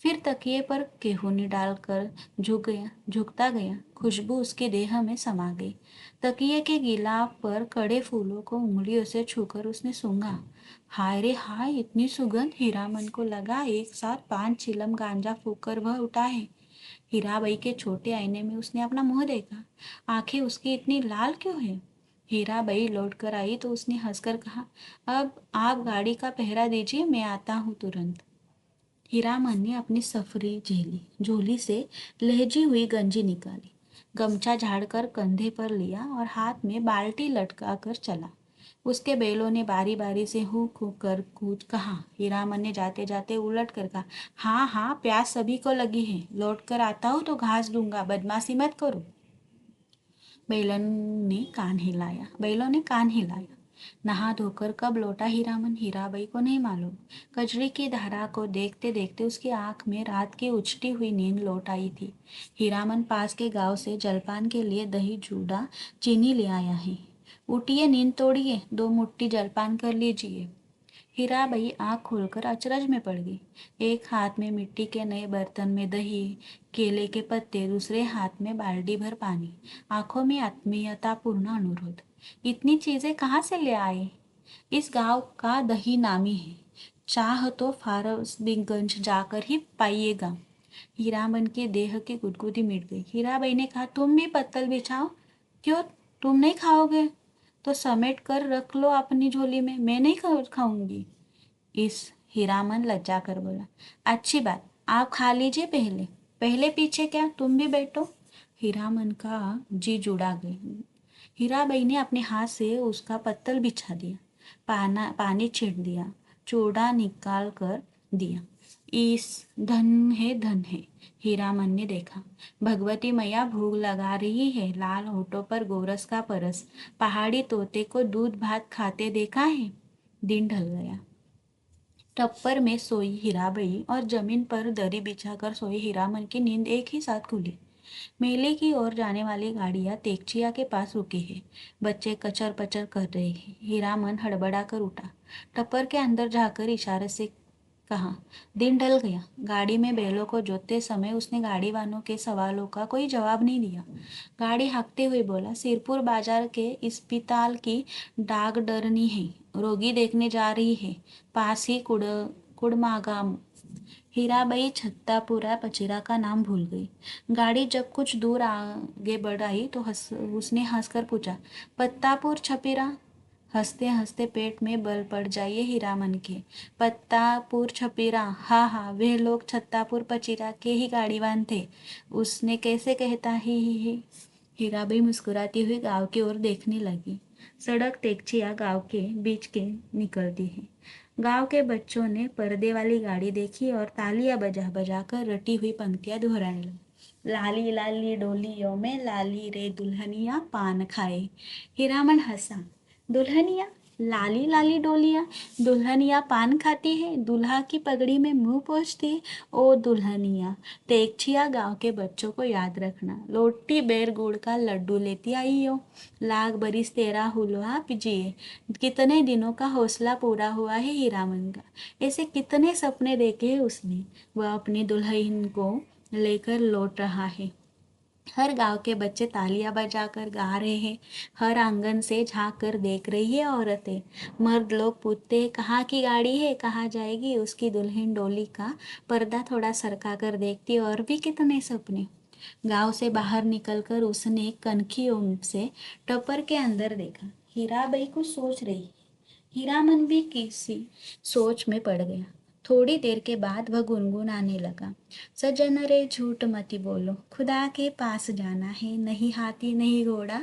फिर तकिए पर केहूनी डालकर झुकता गया। खुशबू उसके देह में समा गई। तकिए के गिलाफ पर कड़े फूलों को उंगलियों से छूकर उसने सूंघा। हाय रे हाय, इतनी सुगंध! हीरामन को लगा एक साथ 5 चिलम गांजा फूंक कर वह उठा है। हीराबाई के छोटे आईने में उसने अपना मुंह देखा। आंखें उसकी इतनी लाल क्यों है? हीराबाई लौट कर आई तो उसने हंसकर कहा, अब आप गाड़ी का पहरा दीजिए, मैं आता हूँ तुरंत। हीरामन ने अपनी सफरी झोली से लहजी हुई गंजी निकाली, गमछा झाड़कर कंधे पर लिया और हाथ में बाल्टी लटका कर चला। उसके बैलों ने बारी बारी से हूँ हूँ कर कूद कहा। हीरामन ने जाते जाते उलट कर कहा, हाँ हाँ, प्यास सभी को लगी है, लौट कर आता हूँ तो घास दूंगा, बदमाशी मत करो। बैलों ने कान हिलाया। नहा धोकर कब लौटा हीरामन, हीराबाई को नहीं मालूम। कजरी की धारा को देखते देखते उसकी आंख में रात की उछटी हुई नींद लौट आई थी। हीरामन पास के गांव से जलपान के लिए दही चूड़ा चीनी ले आया है। उठिए, नींद तोड़िए, 2 मुट्ठी जलपान कर लीजिए। हीराबाई आँख खोलकर अचरज में पड़ गई। एक हाथ में मिट्टी के नए बर्तन में दही, केले के पत्ते, दूसरे हाथ में बाल्टी भर पानी, आंखों में आत्मीयतापूर्ण अनुरोध। इतनी चीजें कहाँ से ले आए? इस गांव का दही नामी है, चाह तो फारसबिगंज जाकर ही पाइएगा। हीरामन के देह की गुदगुदी मिट गई। हीराबाई ने कहा, तुम भी पत्तल बिछाओ। क्यों, तुम नहीं खाओगे? तो समेट कर रख लो अपनी झोली में, मैं नहीं खाऊंगी। इस हीरामन लज्जा कर बोला, अच्छी बात, आप खा लीजिए, पहले पहले पीछे क्या, तुम भी बैठो। हीरामन का जी जुड़ा गई। हीराबाई ने अपने हाथ से उसका पत्तल बिछा दिया, पानी छिड़ दिया, चूड़ा निकाल कर दिया। इस धन है। हीरामन ने देखा, भगवती मैया भोग लगा रही है, लाल होठों पर गोरस का परस। पहाड़ी तोते को दूध भात खाते देखा है। दिन ढल गया। टप्पर में सोई हीराबाई और जमीन पर दरी बिछाकर सोई हीरामन की नींद एक ही साथ खुली। मेले की ओर जाने वाली गाड़ियां तेगचिया के पास रुकी है। बच्चे कचर पचर कर रहे हैं। हीरामन हड़बड़ा कर उठा, टप्पर के अंदर जाकर इशारे से कहा। दिन ढल गया। गाड़ी में बैलों को जोतते समय उसने गाड़ी वालों के सवालों का कोई जवाब नहीं दिया। गाड़ी हाँकते हुए बोला, सिरपुर बाजार के अस्पताल की डाक डरनी है, रोगी देखने जा रही है, पास ही कुड़मागाम। हीराबाई छत्तापुरा पचीरा का नाम भूल गई। गाड़ी जब कुछ दूर आगे बढ़ आई तो उसने हंसकर पूछा, पत्तापुर छपीरा? हंसते हंसते पेट में बल पड़ जाइए हीरामन के। पत्तापुर छपीरा, हाँ हाँ, वे लोग छत्तापुर पचीरा के ही गाड़ीवान थे। उसने कैसे कहता ही। हीराबाई मुस्कुराती हुई गांव की ओर देखने लगी। सड़क तेगचिया गांव के बीच के निकलती है। गांव के बच्चों ने पर्दे वाली गाड़ी देखी और तालियां बजा बजा कर रटी हुई पंक्तियां दोहराने लगी। लाली लाली डोलियों में लाली रे दुल्हनिया पान खाए। हीरामन हंसा। दुल्हनिया, लाली लाली डोलियां, दुल्हनिया पान खाती है, दूल्हा की पगड़ी में मुंह पोंछती है। ओ दुल्हनिया, तेगचिया गांव के बच्चों को याद रखना, लोटी बेर गुड़ का लड्डू लेती आई हो। लाख बरिस तेरा हुलवा जिए। कितने दिनों का हौसला पूरा हुआ है हीरामन का। ऐसे कितने सपने देखे हैं उसने। वह अपनी दुल्हन को लेकर लौट रहा है। हर गांव के बच्चे तालियां बजाकर गा रहे हैं। हर आंगन से झांक कर देख रही है औरतें। मर्द लोग पूछते हैं, कहाँ की गाड़ी है, कहाँ जाएगी उसकी दुल्हन? डोली का पर्दा थोड़ा सरका कर देखती, और भी कितने सपने। गांव से बाहर निकलकर उसने कनखियों से टप्पर के अंदर देखा। हीराबाई कुछ सोच रही। हीरामन भी किसी सोच में पड़ गया। थोड़ी देर के बाद वह गुनगुनाने लगा, सजन रे झूठ मती बोलो, खुदा के पास जाना है, नहीं हाथी नहीं घोड़ा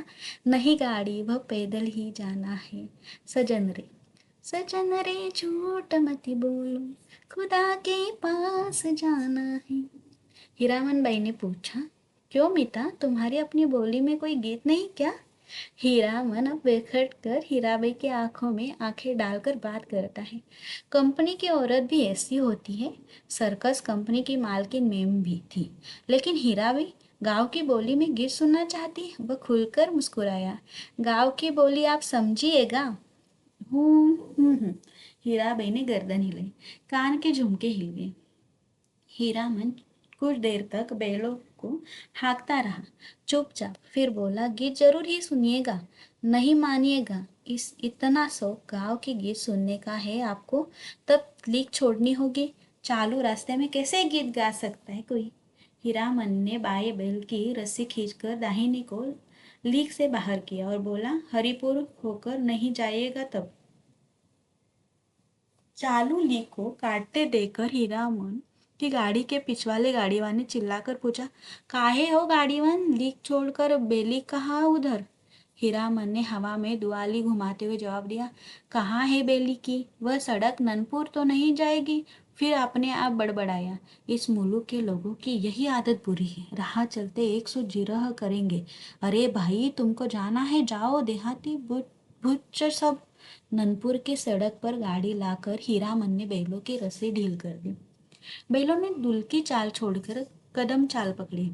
नहीं गाड़ी, वह पैदल ही जाना है। सजन रे, सजन रे झूठ मत बोलो, खुदा के पास जाना है। हीरामन बाई ने पूछा, क्यों मीता, तुम्हारी अपनी बोली में कोई गीत नहीं क्या? हीरामन अब बिखट कर हीराबाई की आंखों में आंखें डालकर बात करता है। कंपनी की औरत भी ऐसी होती है। सर्कस कंपनी की मालकिन मेम भी थी, लेकिन हीराबाई गांव की बोली में गीत सुनना चाहती। वह खुलकर मुस्कुराया। गांव की बोली आप समझिएगा। हीराबाई ने गर्दन हिलाई, कान के झुमके हिल गए। हीरामन कुछ देर तक बैलों को हाँकता रहा, चुपचाप। फिर बोला, गीत जरूर ही सुनिएगा, नहीं मानिएगा। इस इतना शौक गांव के गीत सुनने का है आपको, तब लीक छोड़नी होगी। चालू रास्ते में कैसे गीत गा सकता है कोई? हीरामन ने बाएं बैल की रस्सी खींचकर दाहिनी को लीक से बाहर किया और बोला, हरिपुर होकर नहीं जाइएगा तब। चालू लीक को काटते देखकर हीरामन की गाड़ी के पिछवाले गाड़ीवान ने चिल्लाकर पूछा, काहे हो गाड़ीवान, लीक छोड़कर बेली कहाँ उधर? हीरामन ने हवा में दुआली घुमाते हुए जवाब दिया, कहाँ है बेली की? वह सड़क ननपुर तो नहीं जाएगी? फिर अपने आप बड़बड़ाया, इस मुल्क के लोगों की यही आदत बुरी है, राह चलते 100 जिरह करेंगे। अरे भाई, तुमको जाना है जाओ, देहाती बुच्च सब। ननपुर की सड़क पर गाड़ी लाकर हीरामन ने बैलों की रस्सी ढील कर दी। बैलों ने दुल्की चाल छोड़कर कदम चाल पकड़ी।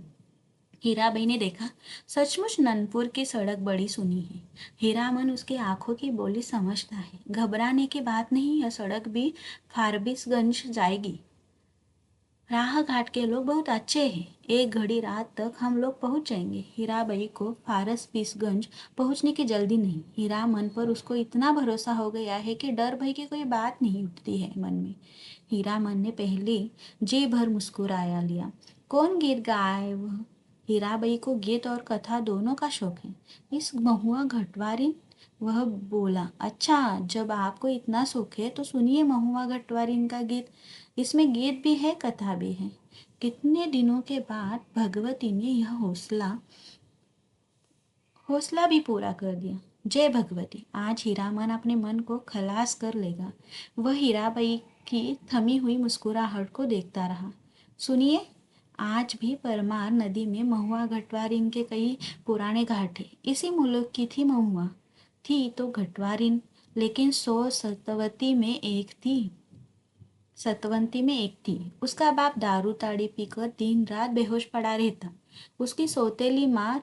हीराबाई ने देखा, सचमुच ननपुर की सड़क बड़ी सुनी है। हीरामन उसकी आंखों की बोली समझता है। घबराने की बात नहीं, यह सड़क भी फारबिसगंज जाएगी। राह घाट के लोग बहुत अच्छे हैं, एक घड़ी रात तक हम लोग पहुंच जाएंगे। हीराबाई को फारबिसगंज पहुंचने की जल्दी नहीं। हीरामन पर उसको इतना भरोसा हो गया है कि डर भय की कोई बात नहीं उठती है मन में। हीरामन ने पहले जी भर मुस्कुराया लिया। कौन गीत गाए वह? हीराबाई को गीत और कथा दोनों का शौक है। इस महुआ घटवारिन? वह बोला, अच्छा, जब आपको इतना शौक है तो सुनिए महुआ घटवारिन का गीत। इसमें गीत भी है, कथा भी है। कितने दिनों के बाद भगवती ने यह हौसला भी पूरा कर दिया। जय भगवती। आज हीरामन अपने मन को खलास कर लेगा। वह हीराबाई की थमी हुई मुस्कुराहट को देखता रहा। सुनिए, आज भी परमार नदी में महुआ घटवारिन के कई पुराने घाट है। इसी मुल्क की थी महुआ। थी तो घटवारिन, लेकिन 100 सतवती में एक थी। सतवंती में एक थी। उसका बाप दारू ताड़ी पीकर दिन रात बेहोश पड़ा रहता। उसकी सौतेली माँ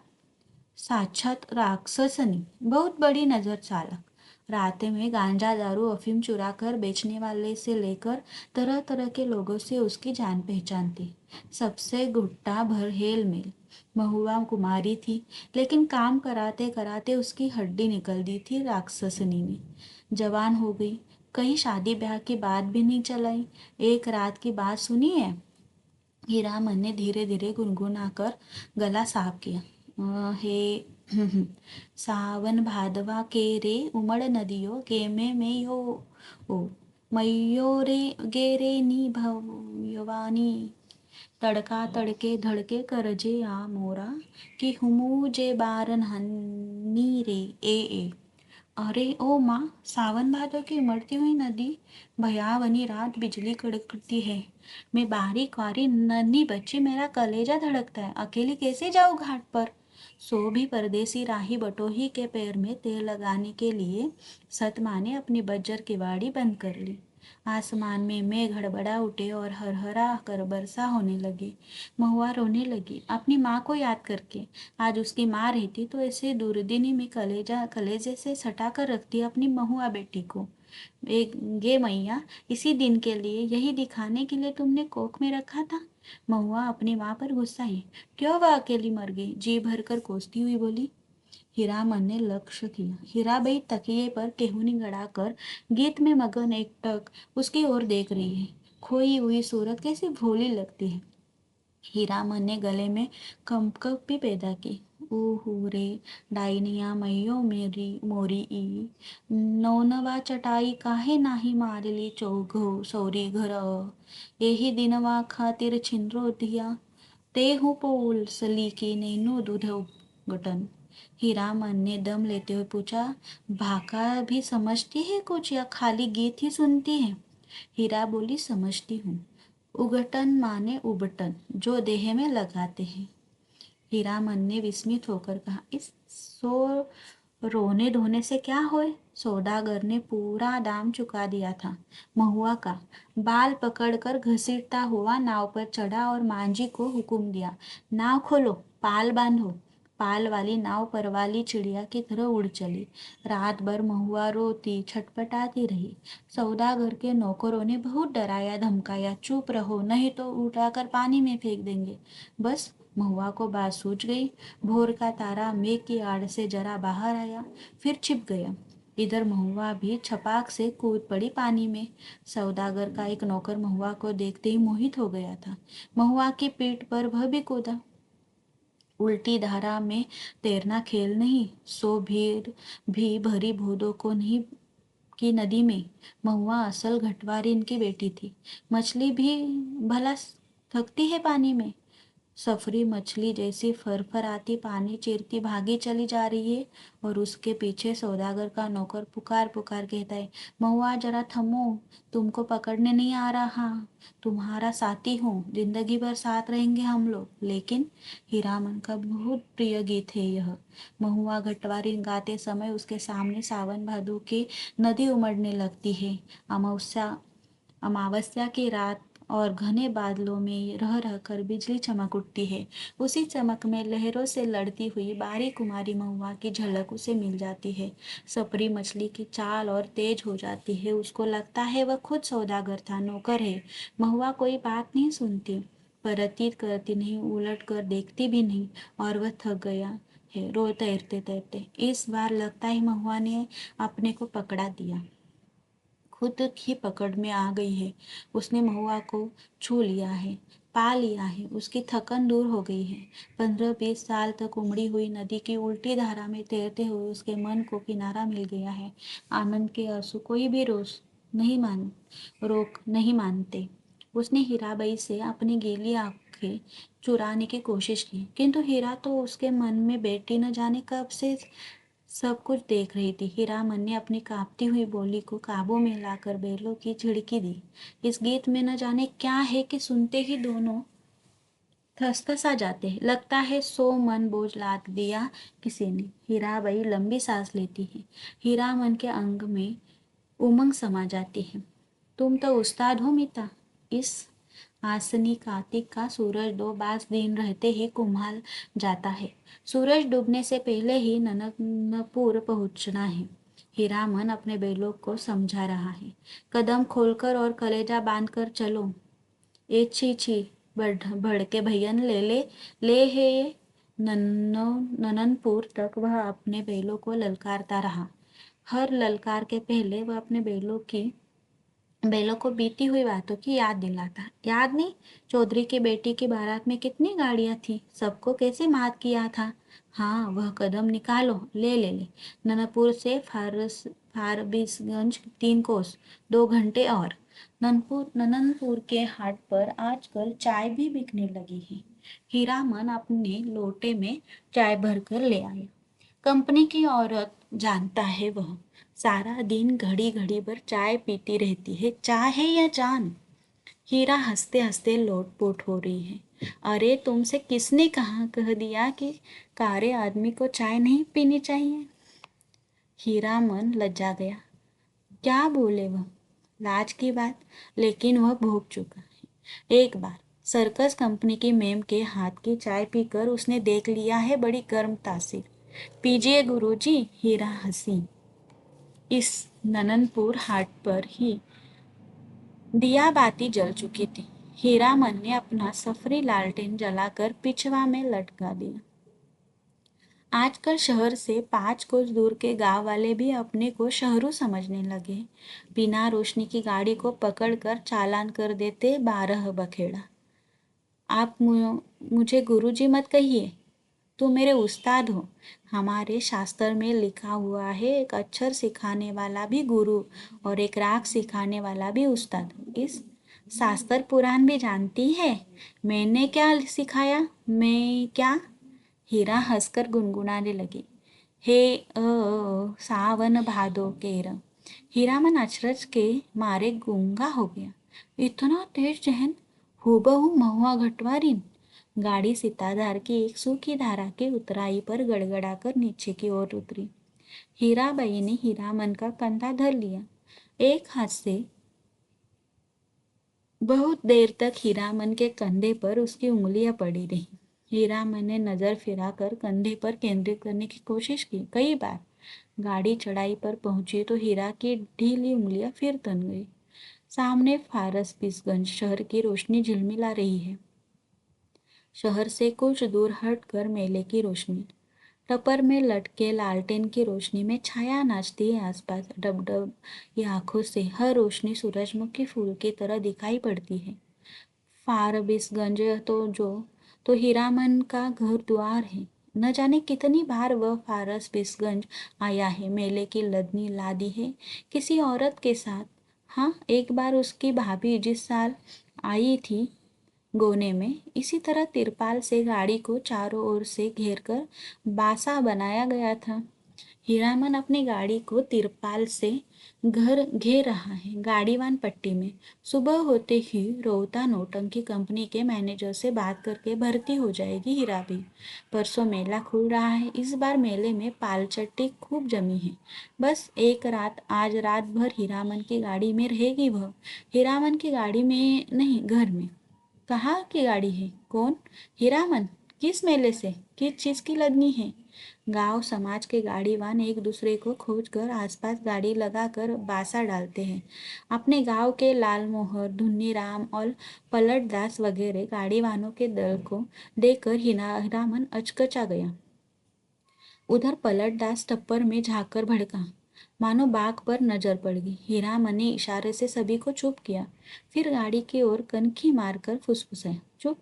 साक्षात राक्षसनी, बहुत बड़ी नजर चालक। राते में गांजा दारू अफीम चुरा कर बेचने वाले से लेकर तरह तरह के लोगों से उसकी जान पहचान थी। सबसे घुट्टा भर हेल मेल। महुआ कुमारी थी, लेकिन काम कराते कराते उसकी हड्डी निकल दी थी राक्षसनी ने। जवान हो गई, कहीं शादी ब्याह की बात भी नहीं चलाई। एक रात की बात सुनी है। हीरामन ने धीरे धीरे गुनगुना कर गला साफ किया। हे सावन भादवा के रे उमड़ नदियो गेमे में यो ओ मयो रे गेरे नी भवानी तड़का तड़के धड़के करजे आ मोरा कि हुमू जे बारन हन्नी रे ए। अरे ओ माँ, सावन भादों की उमड़ती हुई नदी, भयावनी रात, बिजली कड़कती है। मैं बारीक वारी नन्ही बच्ची, मेरा कलेजा धड़कता है। अकेली कैसे जाऊँ घाट पर? सो भी परदेसी राही बटोही के पैर में तेल लगाने के लिए सतमा ने अपनी बज्जर की बाड़ी बंद कर ली। आसमान में मेघ हड़बड़ा उठे और हरहरा कर बरसा होने लगी। महुआ रोने लगी अपनी माँ को याद करके। आज उसकी माँ रहती तो ऐसे दुर्दिनी में कलेजे से सटा कर रखती अपनी महुआ बेटी को। एक गे मैया, इसी दिन के लिए, यही दिखाने के लिए तुमने कोख में रखा था। महुआ अपनी माँ पर गुस्सा है। क्यों वह अकेली मर गई? जी भर कर कोसती हुई बोली। हीरामन ने लक्ष्य किया। हीराबाई तकिए पर केहूनी गड़ाकर गीत में मगन एकटक उसकी ओर देख रही है। खोई हुई सूरत कैसी भोली लगती है। हीरामन ने गले में कंपकप भी पैदा की। ओहो रे डाइनिया मैयो मेरी मोरी ई, नौनवा चटाई काहे नाही मारली चौघो सौरी घर, एही दिनवा खातिर छिनरो दिया, ते हूँ पोल सली की नैनो दूध गटन। हीरामन ने दम लेते हुए पूछा, भाका भी समझती है कुछ या खाली गीत ही सुनती है? हीरा बोली, समझती हूँ। उगटन माने उबटन, जो देह में लगाते हैं। हीरामन ने विस्मित होकर कहा, इस सो रोने धोने से क्या होए? सौदागर ने पूरा दाम चुका दिया था महुआ का। बाल पकड़कर घसीटता हुआ नाव पर चढ़ा और मांझी को हुक्म दिया, नाव खोलो, पाल बांधो। पाल वाली नाव परवाली चिड़िया की तरह उड़ चली। रात भर महुआ रोती छटपटाती रही। सौदागर के नौकरों ने बहुत डराया धमकाया, चुप रहो नहीं तो उठाकर पानी में फेंक देंगे। बस महुआ को बात सूझ गई। भोर का तारा मेघ की आड़ से जरा बाहर आया, फिर छिप गया। इधर महुआ भी छपाक से कूद पड़ी पानी में। सौदागर का एक नौकर महुआ को देखते ही मोहित हो गया था। महुआ की पीठ पर वह भी कूदा। उल्टी धारा में तैरना खेल नहीं, सो भीड़ भी भरी बूंदों को नहीं की नदी में। महुआ असल घटवारी इनकी बेटी थी। मछली भी भला थकती है पानी में? सफरी मछली जैसी फरफराती पानी चीरती भागी चली जा रही है और उसके पीछे सौदागर का नौकर पुकार पुकार कहता है, महुआ जरा थमो, तुमको पकड़ने नहीं आ रहा, तुम्हारा साथी हूँ, जिंदगी भर साथ रहेंगे हम लोग। लेकिन हीरामन का बहुत प्रिय गीत है यह। महुआ घटवारी गाते समय उसके सामने सावन भादो की नदी उमड़ने लगती है। अमावस्या की रात और घने बादलों में रह रहकर बिजली चमक उठती है। उसी चमक में लहरों से लड़ती हुई बारी कुमारी महुआ की झलक उसे मिल जाती है। सपरी मछली की चाल और तेज हो जाती है। उसको लगता है वह खुद सौदागर था, नौकर है। महुआ कोई बात नहीं सुनती, परतीत करती नहीं, उलट कर देखती भी नहीं, और वह थक गया है रो तैरते तैरते। इस बार लगता है महुआ ने अपने को पकड़ा दिया, खुद ही पकड़ में आ गई है। उसने महुआ को छू लिया है, पा लिया है, उसकी थकन दूर हो गई है। 15-20 साल तक उमड़ी हुई नदी की उल्टी धारा में तैरते हुए उसके मन को किनारा मिल गया है। आनंद के आंसू कोई भी रोक नहीं मानते। उसने हीराबाई से अपनी गीली आंखें चुराने की कोशिश की, किंतु हीरा तो उसके मन में बैठी न जाने कब से सब कुछ देख रही थी। हीरामन ने अपनी कांपती हुई बोली को काबू में लाकर बैलों की झिड़की दी। इस गीत में न जाने क्या है कि सुनते ही दोनों थसथसा जाते हैं। लगता है 100 मन बोझ लाद दिया किसी ने। हीराबाई लंबी सांस लेती है। हीरामन के अंग में उमंग समा जाती है। तुम तो उस्ताद हो मीता। इस आसनी कार्तिक का सूरज 2 बास दिन रहते ही कुम्हाल जाता है। सूरज डूबने से पहले ही ननकपुर पहुंचना है। हीरामन अपने बैलों को समझा रहा है। कदम खोलकर और कलेजा बांधकर चलो। ए छी छी, भड़के भैयन ले है ये। नननपुर तक वह अपने बैलों को ललकारता रहा। हर ललकार के पहले वह अपने बैलों को बीती हुई बातों की याद दिलाता। याद नहीं, चौधरी की बेटी की बारात में कितनी गाड़ियां थी, सबको कैसे मात किया था। हाँ, वह कदम निकालो, ले ननपुर से फारबिसगंज 3 कोस, 2 घंटे और। नननपुर के हाट पर आजकल चाय भी बिकने लगी है। हीरामन अपने लोटे में चाय भरकर ले आया। कंपनी की औरत जानता है वह सारा दिन घड़ी घड़ी भर चाय पीती रहती है। चाय है या जान? हीरा हंसते हंसते लोटपोट हो रही है। अरे तुमसे किसने कह दिया कि कारे आदमी को चाय नहीं पीनी चाहिए? हीरा मन लज्जा गया। क्या बोले वह? लाज की बात। लेकिन वह भोग चुका है। एक बार सर्कस कंपनी की मेम के हाथ की चाय पीकर उसने देख लिया है बड़ी गर्म तासीर। पीजिए गुरुजी। हीरा हंसी। इस नननपुर हाट पर ही दिया बाती जल चुकी थी। हीरामन ने अपना सफरी लालटेन जलाकर पिछवा में लटका दिया। आजकल शहर से 5 कोस दूर के गांव वाले भी अपने को शहरू समझने लगे। बिना रोशनी की गाड़ी को पकड़कर चालान कर देते 12 बखेड़ा। आप मुझे गुरुजी मत कहिए, तुम मेरे उस्ताद हो। हमारे शास्त्र में लिखा हुआ है, एक अक्षर सिखाने वाला भी गुरु और एक राग सिखाने वाला भी उस्ताद। इस शास्त्र पुराण भी जानती है। मैंने क्या सिखाया? मैं क्या? हीरा हंसकर गुनगुनाने लगी। हे सावन भादो केर। हीरामन अचरज के मारे गूंगा हो गया। इतना तेज जहन, हूबहू महुआ घटवारीन। गाड़ी सिताधार की एक सूखी धारा के उतराई पर गड़गड़ाकर नीचे की ओर उतरी। हीराबाई ने हीरामन का कंधा धर लिया। एक हाथ से बहुत देर तक हीरामन के कंधे पर उसकी उंगलियां पड़ी रही। हीरामन ने नजर फिराकर कंधे पर केंद्रित करने की कोशिश की कई बार। गाड़ी चढ़ाई पर पहुंची तो हीरा की ढीली उंगलियां फिर तन गई। सामने फारस बिसगंज शहर की रोशनी झिलमिला रही है। शहर से कुछ दूर हटकर मेले की रोशनी। टपर में लटके लालटेन की रोशनी में छाया नाचती है आसपास। डबडब ये आंखों से हर रोशनी सूरजमुखी फूल की तरह दिखाई पड़ती है। फारबिसगंज तो हीरामन का घर द्वार है। न जाने कितनी बार वह फारबिसगंज आया है, मेले की लदनी लादी है किसी औरत के साथ। हाँ, एक बार उसकी भाभी जिस साल आई थी गोने में, इसी तरह तिरपाल से गाड़ी को चारों ओर से घेर कर बासा बनाया गया था। हीरामन अपनी गाड़ी को तिरपाल से घर घेर रहा है। गाड़ीवान पट्टी में सुबह होते ही रोहता नौटंकी कंपनी के मैनेजर से बात करके भर्ती हो जाएगी हीरा भी। परसों मेला खुल रहा है। इस बार मेले में पालचट्टी खूब जमी है। बस एक रात, आज रात भर हीरामन की गाड़ी में रहेगी वह। हीरामन की गाड़ी में नहीं, घर में। कहाँ की गाड़ी है? कौन? हीरामन। किस मेले से? किस चीज की लदनी है? गांव समाज के गाड़ीवान एक दूसरे को खोजकर आसपास गाड़ी लगाकर बासा डालते हैं। अपने गांव के लालमोहर, धुन्नीराम और पलटदास वगैरह गाड़ीवानों के दल को देखकर हीरामन अचकचा गया। उधर पलटदास टप्पर में झांककर भड़का, मानो बाघ पर नजर पड़ गई। हीरामन ने इशारे से सभी को चुप किया, फिर गाड़ी की ओर कनखी मारकर फुसफुसाया, चुप।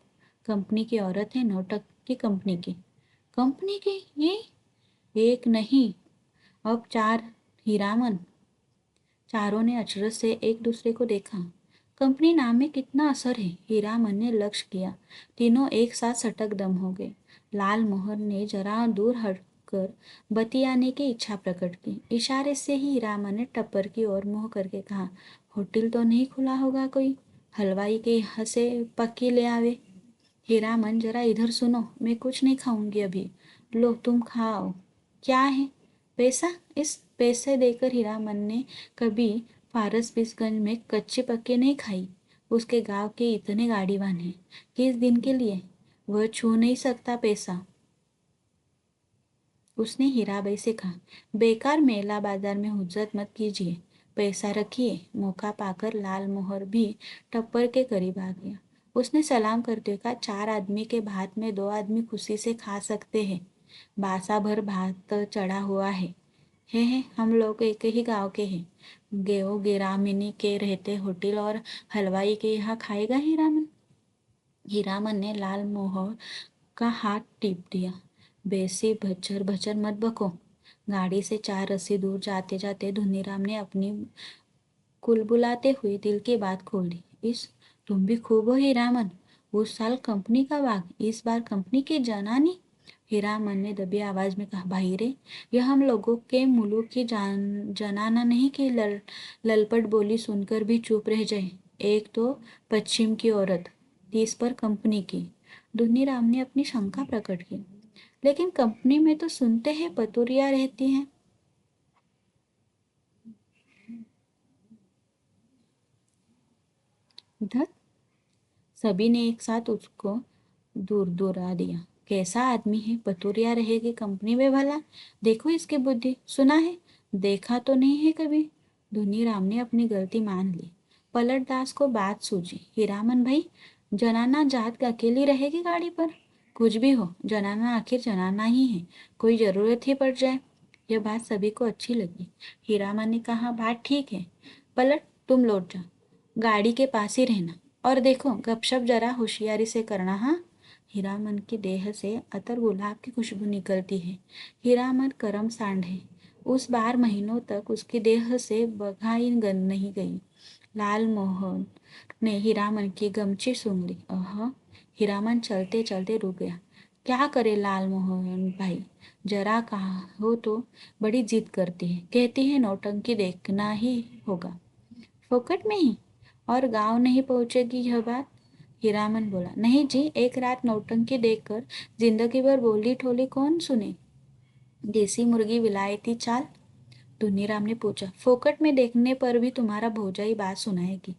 कंपनी की औरत है, नौटंक की कंपनी की। कंपनी की? ये एक नहीं, अब चार। हीरामन। चारों ने अचरज से एक दूसरे को देखा। कंपनी नाम में कितना असर है। हीरामन ने लक्ष्य किया। तीनों एक साथ सटक दम हो गए। लाल मोहर ने जरा दूर हटकर बतियाने की इच्छा प्रकट की। इशारे से ही हीरामन ने टप्पर की ओर मुंह करके कहा, होटल तो नहीं खुला होगा कोई? हलवाई के यहाँ से पक्की ले आवे। हीरामन, जरा इधर सुनो, मैं कुछ नहीं खाऊंगी अभी। लो तुम खाओ। क्या है? पैसा। इस पैसे देकर हीरामन ने कभी फारस-बिसगंज में कच्ची पक्की नहीं खाई। उसके गांव के इतने गाड़ीवान हैं। किस दिन के लिए? वह छू नहीं सकता पैसा। उसने हीराबाई से कहा, बेकार मेला बाजार में हुज्जत मत कीजिए, पैसा रखिए। मौका पाकर लाल मोहर भी टप्पर के करीब आ गया। उसने सलाम करते हुए कहा, चार आदमी के भात में दो आदमी खुशी से खा सकते हैं। बासा भर भात चढ़ा हुआ है, हम लोग एक ही गांव के हैं। गेहो गिरामिनी के रहते होटल और हलवाई के यहाँ खाएगा हीरामन? हीरामन ने लाल मोहर का हाथ टीप दिया। बेसी भच्चर भच्चर मत बको। गाड़ी से चार रस्सी दूर जाते जाते धुनीराम ने अपनी कुलबुलाते हुए दिल की बात खोल दी। तुम भी खूब हो हीरामन। उस साल कंपनी का भाग, इस बार कंपनी की जनानी। हीरामन ने दबी आवाज में कहा, भाई रे, यह हम लोगों के मुल्क की जनाना नहीं कि ललपट बोली सुनकर भी चुप रह जाए। एक तो पश्चिम की औरत, 30 पर कंपनी की। धुनीराम ने अपनी शंका प्रकट की। लेकिन कंपनी में तो सुनते हैं पतुरिया रहती हैं। उधर सभी ने एक साथ उसको दूर दूरा दिया। कैसा आदमी है, पतुरिया रहेगी कंपनी में भला? देखो इसकी बुद्धि। सुना है? देखा तो नहीं है कभी। धुनीराम ने अपनी गलती मान ली। पलटदास को बात सूझी। हीरामन भाई, जनाना जात अकेली रहेगी गाड़ी पर? कुछ भी हो, जनाना आखिर जनाना ही है, कोई जरूरत ही पड़ जाए। यह बात सभी को अच्छी लगी। हीरामन ने कहा, बात ठीक है। पलट, तुम लौट जाओ, गाड़ी के पास ही रहना। और देखो, गपशप जरा होशियारी से करना, हाँ? हीरामन की देह से अतर गुलाब की खुशबू निकलती है। हीरामन करम सांड है। उस बार महीनों तक उसकी देह से बघाई गंध नहीं गई। लाल मोहन ने हीरामन की गमछी सूंघ ली। हीरामन चलते चलते रुक गया। क्या करे लाल मोहन भाई, जरा कहा हो तो बड़ी जिद करती है, कहती है नौटंकी देखना ही होगा, फोकट में ही, और गांव नहीं पहुंचेगी यह बात। हीरामन बोला, नहीं जी, एक रात नौटंकी देखकर जिंदगी भर बोली ठोली कौन सुने। देसी मुर्गी विलायती चाल। धुनीराम ने पूछा, फोकट में देखने पर भी तुम्हारा भौजाई बात सुनाएगी।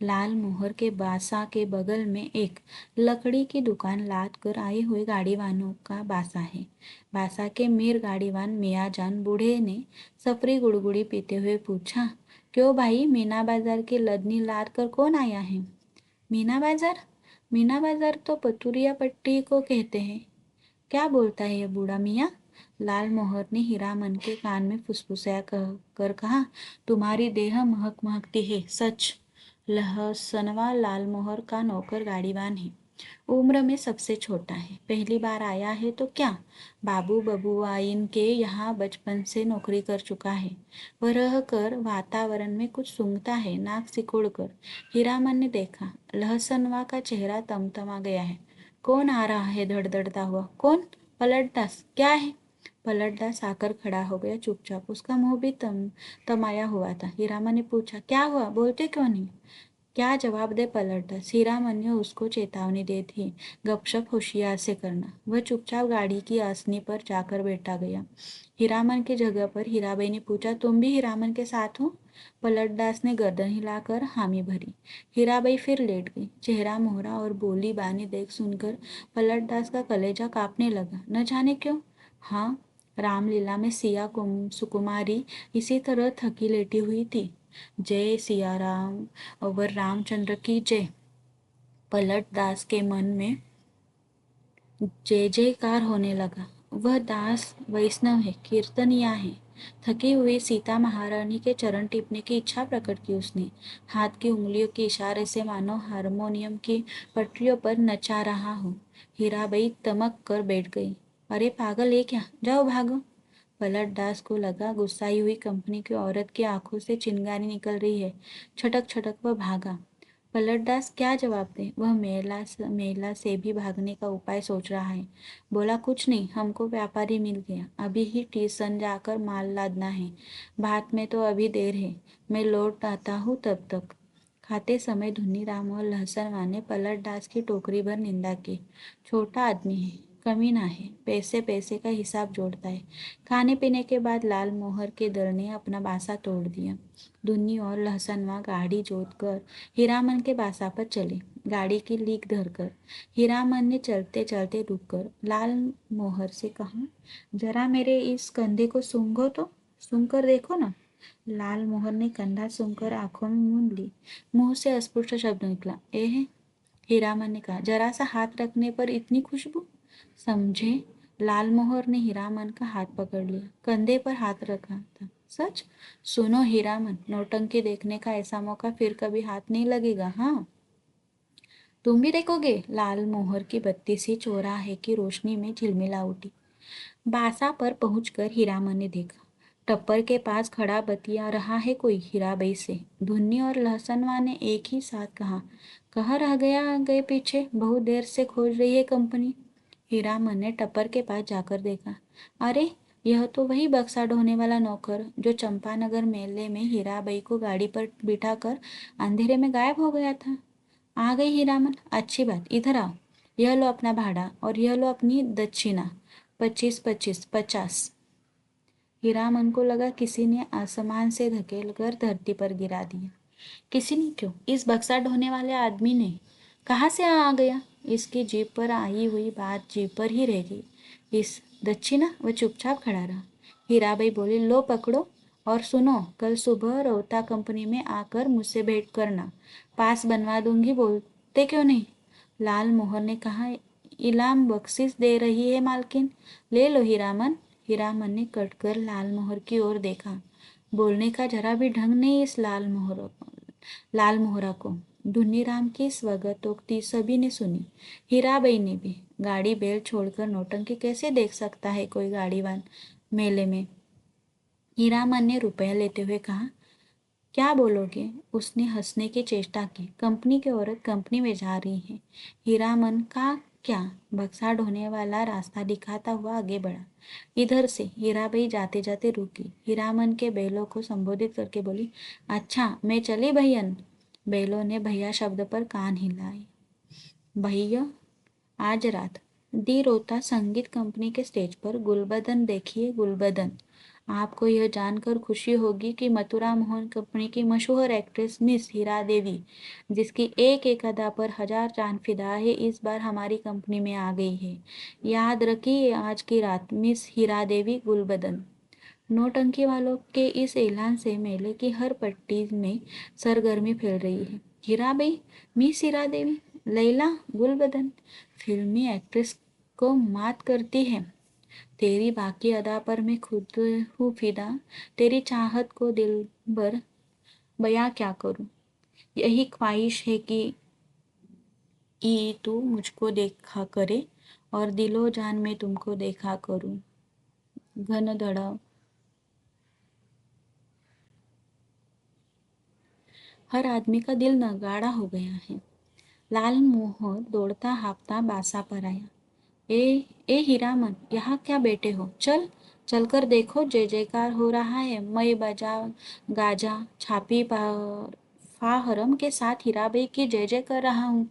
लाल मोहर के बासा के बगल में एक लकड़ी की दुकान लाद कर आए हुए गाड़ीवानों का बासा है। बासा के मीर गाड़ीवान मियाँजान बूढ़े ने सफरी गुड़गुड़ी पीते हुए पूछा, क्यों भाई, मीना बाजार की लदनी लाद कर कौन आया है। मीना बाजार? मीना बाजार तो पतुरिया पट्टी को कहते हैं। क्या बोलता है ये बूढ़ा मियाँ? लाल मोहर ने हीरामन के कान में फुसफुसाया कर कहा, तुम्हारी देह महक महकती है, सच। लहसनवा लाल मोहर का नौकर गाड़ीवान है, उम्र में सबसे छोटा है, पहली बार आया है तो क्या, बाबू बबुआइन के यहाँ बचपन से नौकरी कर चुका है। वह रह कर वातावरण में कुछ सूंघता है, नाक सिकोड़ कर। हीरामन ने देखा, लहसनवा का चेहरा तमतमा गया है। कौन आ रहा है धड़धड़ता हुआ, कौन? पलटदास। क्या है? पलटदास आकर खड़ा हो गया चुपचाप, उसका मुंह भी तमाया हुआ था। हीरामन ने पूछा, क्या हुआ, बोलते क्यों नहीं? क्या जवाब दे पलटदास, हीरामन ने उसको चेतावनी दे थी, गपशप होशियार से करना। वह चुपचाप गाड़ी की आसनी पर जाकर बैठा गया। हीरामन की जगह पर हीराबाई ने पूछा, तुम भी हीरामन के साथ हो? पलटदास ने गर्दन हिलाकर हामी भरी। हीराबाई फिर लेट गई। चेहरा मोहरा और बोली बानी देख सुनकर पलटदास का कलेजा कांपने लगा, न जाने क्यों। हाँ, रामलीला में सिया सुकुमारी इसी तरह थकी लेटी हुई थी। जय सिया राम और रामचंद्र की जय। पलटदास के मन में जय जयकार होने लगा। वह दास वैष्णव है, कीर्तनिया है। थकी हुई सीता महारानी के चरण टिपने की इच्छा प्रकट की उसने। हाथ की उंगलियों के इशारे से मानो हारमोनियम की पटरियों पर नचा रहा हो। हीराबाई तमक कर बैठ गई। अरे पागल है क्या, जाओ भागो। पलटदास को लगा गुस्साई हुई कंपनी की औरत की आंखों से चिंगारी निकल रही है। छटक छटक वह भागा। पलटदास क्या जवाब दे, वह मेला से भी भागने का उपाय सोच रहा है। बोला, कुछ नहीं, हमको व्यापारी मिल गया, अभी ही स्टेशन जाकर माल लादना है, बात में तो अभी देर है, मैं लौट आता हूँ तब तक। खाते समय धुनीराम और लहसनवा ने पलटदास की टोकरी भर निंदा की। छोटा आदमी है, कमीना है, पैसे पैसे का हिसाब जोड़ता है। खाने पीने के बाद लाल मोहर के दल ने अपना बासा तोड़ दिया। धुन्नी और लहसनवा गाड़ी जोत कर हीरामन के बासा पर चले, गाड़ी की लीक धरकर। हीरामन ने चलते चलते रुककर लाल मोहर से कहा, जरा मेरे इस कंधे को सूंघो तो, सूंघ कर देखो ना। लाल मोहर ने कंधा सूंघकर आंखों में मूंद ली। मुंह से अस्पष्ट शब्द निकला, एह। हीरामन ने कहा, जरा सा हाथ रखने पर इतनी खुशबू। समझे? लाल मोहर ने हीरामन का हाथ पकड़ लिया, कंधे पर हाथ रखा था। सच? सुनो हीरामन, नौटंकी देखने का ऐसा मौका फिर कभी हाथ नहीं लगेगा, हाँ? तुम भी देखोगे? लाल मोहर की बत्ती सी चौराहे की रोशनी में झिलमिला उठी। बासा पर पहुंचकर हीरामन ने देखा, टप्पर के पास खड़ा बतिया रहा है कोई हीराबाई से। धुन्नी और लहसनवा ने एक ही साथ कहा, कहाँ रह गया गए पीछे, बहुत देर से खोज रही है कंपनी। हीरामन ने टप्पर के पास जाकर देखा, अरे यह तो वही बक्सा ढोने वाला नौकर जो चंपानगर मेले में हीराबाई को गाड़ी पर बिठाकर अंधेरे में गायब हो गया था। आ गई हीरामन, अच्छी बात, इधर आओ। यह लो अपना भाड़ा और यह लो अपनी दक्षिणा, 25-25, 50। हीरामन को लगा किसी ने आसमान से धकेल कर धरती पर गिरा दिया। किसी ने क्यों, इस बक्सा ढोने वाले आदमी ने। कहाँ से आ गया? इसकी जीप पर आई हुई बात जीप पर ही रह गई। इस दक्षिणा? वह चुपचाप खड़ा रहा। हीराबाई बोली, लो पकड़ो, और सुनो, कल सुबह रोहता कंपनी में आकर मुझसे भेंट करना, पास बनवा दूंगी, बोलते क्यों नहीं? लाल मोहर ने कहा, इलाम बख्शिश दे रही है मालकिन, ले लो हीरामन। हीरामन ने कटकर लाल मोहर की ओर देखा। बोलने का जरा भी ढंग नहीं इस लाल मोहरा को। धुनीराम की स्वागतोक्ति सभी ने सुनी, हीराबाई ने भी। गाड़ी बैल छोड़कर नौटंकी कैसे देख सकता है कोई गाड़ीवान मेले में? हीरामन ने रुपया लेते हुए कहा, क्या बोलोगे? उसने हंसने की चेष्टा की। कंपनी की औरत कंपनी में जा रही है। हीरामन का क्या? बक्सा ढोने वाला रास्ता दिखाता हुआ आगे बढ़ा। इधर से। हीराबाई जाते जाते रुकी। हीरामन के बैलों को संबोधित करके बोली, अच्छा मैं चली भैयन। बैलों ने भैया शब्द पर कान हिलाए। भैया आज रात दी रोता संगीत कंपनी के स्टेज पर गुलबदन देखिए गुलबदन। आपको यह जानकर खुशी होगी कि मथुरा मोहन कंपनी की मशहूर एक्ट्रेस मिस हीरा देवी, जिसकी एक एक अदा पर हजार जान फिदा है, इस बार हमारी कंपनी में आ गई है। याद रखिए आज की रात मिस हीरा देवी गुलबदन। नौटंकी वालों के इस ऐलान से मेले की हर पट्टी में सरगर्मी फैल रही है। हीराबाई, मिस हीरा देवी, लैला, गुलबदन फिल्मी एक्ट्रेस को मात करती है। तेरी बाकी अदा पर मैं खुद हूँ फिदा। तेरी चाहत को दिल भर बयां क्या करूँ। यही ख्वाहिश है कि तू मुझको देखा करे और दिलो जान में तुमको देखा करूँ। घन धड़ा हर आदमी का दिल नगाड़ा हो गया है। लाल मोहर दौड़ता हाँफता बासा पर आया। ए हीरामन, यहाँ क्या बैठे हो? चलकर देखो, जय जयकार हो रहा है। मैं बजा गाजा छापी फाहरम के साथ हीराबाई की जय जय कर रहा हूँ।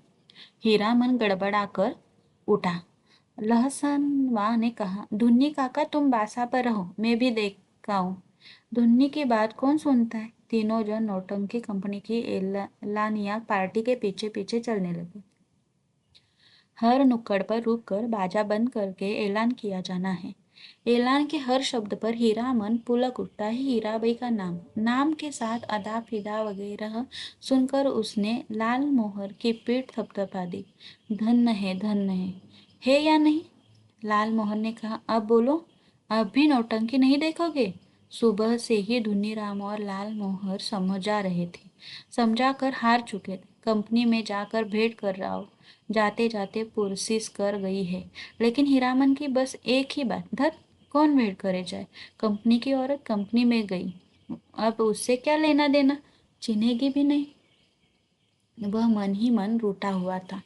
हीरामन गड़बड़ा कर उठा। लहसनवा ने कहा, धुन्नी काका तुम बासा पर रहो, मैं भी देखाऊं। धुन्नी की बात कौन सुनता है? तीनों जन नौटंकी कंपनी की एलानिया पार्टी के पीछे पीछे चलने लगे। हर नुक्कड़ पर रुककर बाजा बंद करके ऐलान किया जाना है। ऐलान के हर शब्द पर हीरामन पुलक उठता है। हीराबाई का नाम के साथ अदा फिदा वगैरह सुनकर उसने लाल मोहर की पीठ थपथपा दी। धन्य है या नहीं? लाल मोहर ने कहा, अब बोलो, अब भी नौटंकी नहीं देखोगे? सुबह से ही धुनीराम और लाल मोहर समझा रहे थे, समझा कर हार चुके थे। कंपनी में जाकर भेंट कर रहा हो, जाते जाते पुरसिस कर गई है। लेकिन हीरामन की बस एक ही बात, धत कौन भेंट करे जाए। कंपनी की औरत कंपनी में गई, अब उससे क्या लेना देना, चिन्हेगी भी नहीं। वह मन ही मन रूठा हुआ था।